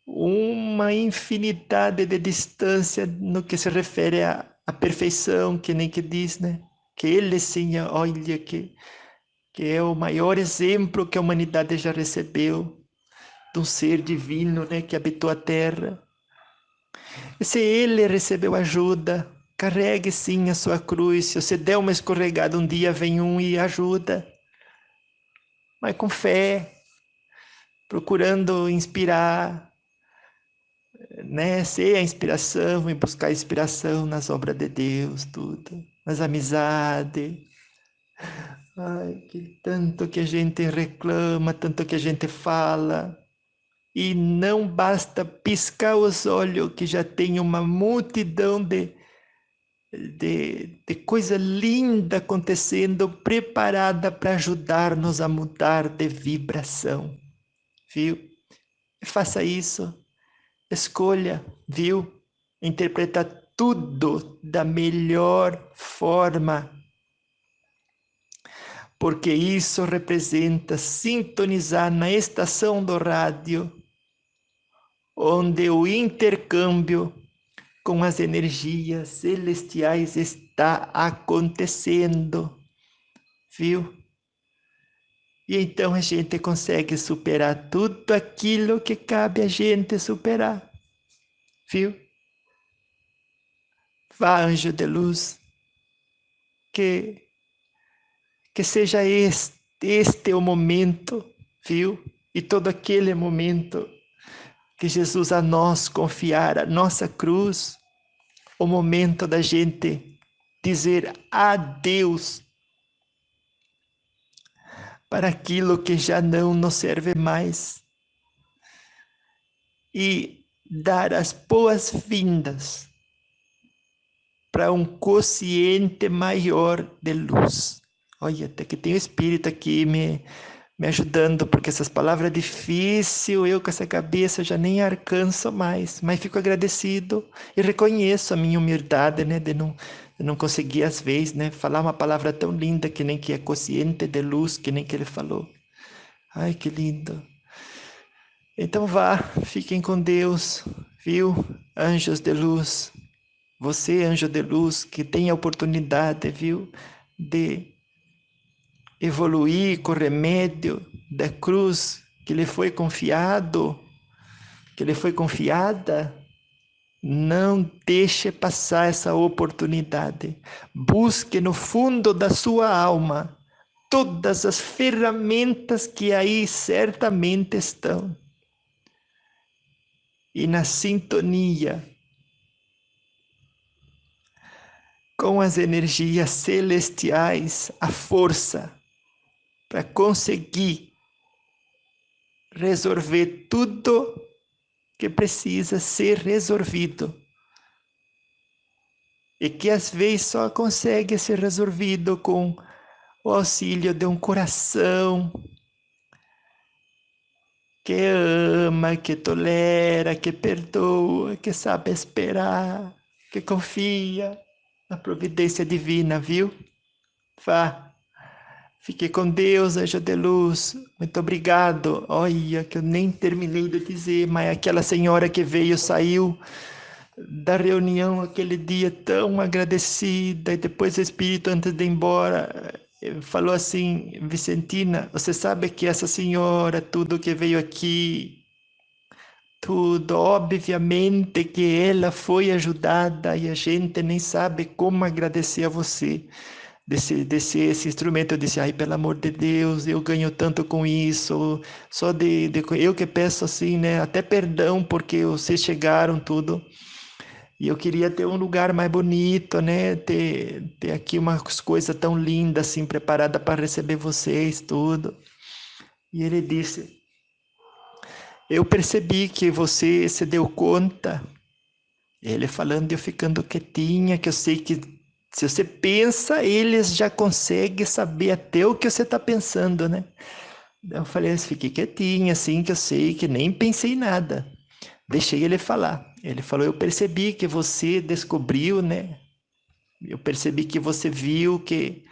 uma infinidade de distância no que se refere à perfeição, que nem que diz, né? Que ele sim, olha, que é o maior exemplo que a humanidade já recebeu de um ser divino, né? Que habitou a terra. E se ele recebeu ajuda, carregue sim a sua cruz. Se você der uma escorregada um dia, vem um e ajuda. Mas com fé, procurando inspirar, né? Ser a inspiração e buscar inspiração nas obras de Deus, tudo. Nas amizades. Ai, que tanto que a gente reclama, tanto que a gente fala. E não basta piscar os olhos, que já tem uma multidão de coisa linda acontecendo, preparada para ajudar-nos a mudar de vibração, viu? Faça isso, escolha, viu? Interpretar tudo da melhor forma, porque isso representa sintonizar na estação do rádio, onde o intercâmbio com as energias celestiais está acontecendo, viu? E então a gente consegue superar tudo aquilo que cabe a gente superar. Viu? Vá, anjo de luz, que, que seja este o momento, viu? E todo aquele momento que Jesus a nós confiar a nossa cruz, o momento da gente dizer adeus para aquilo que já não nos serve mais e dar as boas-vindas para um consciente maior de luz. Olha, até que tem o Espírito aqui me ajudando, porque essas palavras difíceis, eu com essa cabeça já nem alcanço mais, mas fico agradecido e reconheço a minha humildade, né, de não conseguir às vezes, né, falar uma palavra tão linda que nem que é consciente de luz, que nem que ele falou. Ai, que lindo. Então vá, fiquem com Deus, viu? Anjos de luz. Você, anjo de luz, que tem a oportunidade, viu, de evoluir com o remédio da cruz que lhe foi confiado, que lhe foi confiada, não deixe passar essa oportunidade. Busque no fundo da sua alma todas as ferramentas que aí certamente estão. E na sintonia com as energias celestiais, a força para conseguir resolver tudo que precisa ser resolvido e que às vezes só consegue ser resolvido com o auxílio de um coração que ama, que tolera, que perdoa, que sabe esperar, que confia na providência divina, viu? Vá. Fique com Deus, anjo de luz. Muito obrigado. Olha, que eu nem terminei de dizer, mas aquela senhora que veio, saiu da reunião aquele dia tão agradecida, e depois o Espírito, antes de ir embora, falou assim: Vicentina, você sabe que essa senhora, tudo que veio aqui, tudo, obviamente que ela foi ajudada e a gente nem sabe como agradecer a você desse esse instrumento. Eu disse, ai, pelo amor de Deus, eu ganho tanto com isso, só eu que peço assim, né, até perdão, porque vocês chegaram tudo, e eu queria ter um lugar mais bonito, né, ter aqui umas coisas tão lindas, assim, preparada para receber vocês, tudo. E ele disse, eu percebi que você se deu conta, ele falando e eu ficando quietinha, que eu sei que se você pensa, eles já conseguem saber até o que você está pensando, né? Eu falei, eu fiquei quietinha, assim, que eu sei que nem pensei nada. Deixei ele falar. Ele falou, eu percebi que você descobriu, né? Eu percebi que você viu que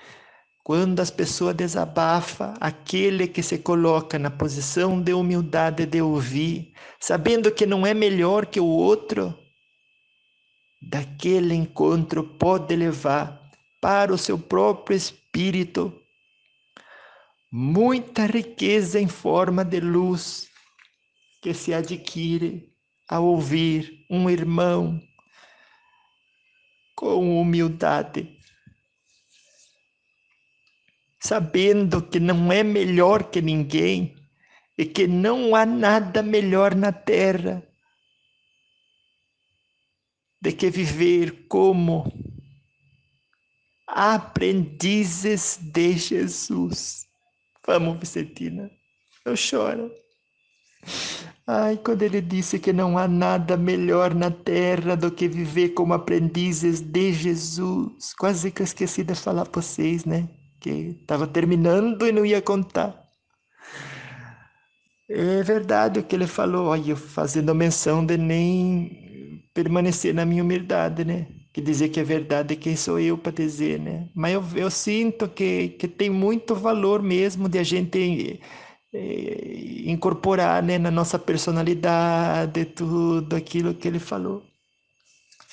quando as pessoas desabafam, aquele que se coloca na posição de humildade de ouvir, sabendo que não é melhor que o outro, daquele encontro pode levar para o seu próprio espírito muita riqueza em forma de luz que se adquire ao ouvir um irmão com humildade, sabendo que não é melhor que ninguém e que não há nada melhor na terra de que viver como aprendizes de Jesus. Vamos, Vicentina, eu choro. Ai, quando ele disse que não há nada melhor na terra do que viver como aprendizes de Jesus. Quase que eu esqueci de falar para vocês, né? Que estava terminando e não ia contar. É verdade o que ele falou, olha, eu fazendo menção de nem permanecer na minha humildade, né? Que dizer que é verdade, quem sou eu para dizer, né? Mas eu sinto que tem muito valor mesmo de a gente incorporar, né, na nossa personalidade tudo aquilo que ele falou.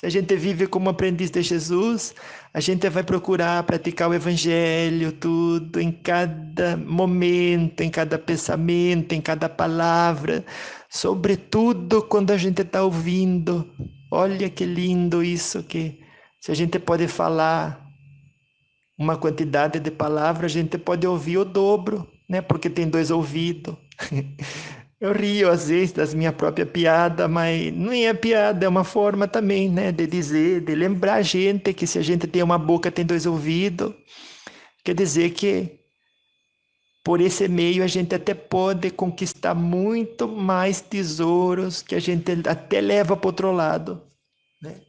Se a gente vive como aprendiz de Jesus, a gente vai procurar praticar o Evangelho, tudo, em cada momento, em cada pensamento, em cada palavra, sobretudo quando a gente está ouvindo. Olha que lindo isso, que se a gente pode falar uma quantidade de palavras, a gente pode ouvir o dobro, né? Porque tem 2 ouvidos. Eu rio às vezes das minha própria piada, mas não é piada, é uma forma também, né, de dizer, de lembrar a gente que se a gente tem uma boca, tem 2 ouvidos. Quer dizer que por esse meio a gente até pode conquistar muito mais tesouros que a gente até leva para o outro lado, né?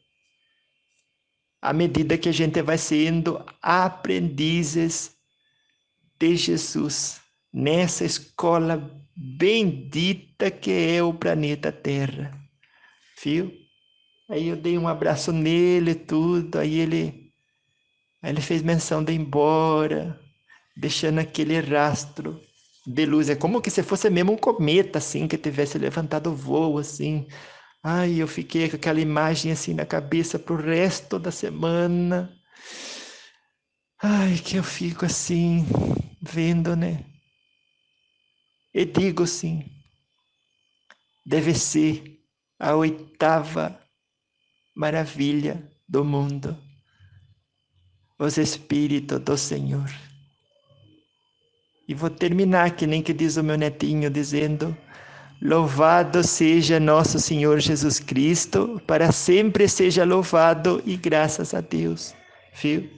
À medida que a gente vai sendo aprendizes de Jesus, nessa escola bendita que é o planeta Terra, viu? Aí eu dei um abraço nele e tudo, aí ele fez menção de ir embora, deixando aquele rastro de luz. É como que se fosse mesmo um cometa, assim, que tivesse levantado o voo, assim. Ai, eu fiquei com aquela imagem assim na cabeça pro resto da semana. Ai, que eu fico assim, vendo, né? E digo sim, deve ser a 8ª maravilha do mundo, os Espíritos do Senhor. E vou terminar, que nem que diz o meu netinho, dizendo: louvado seja nosso Senhor Jesus Cristo, para sempre seja louvado e graças a Deus. Viu?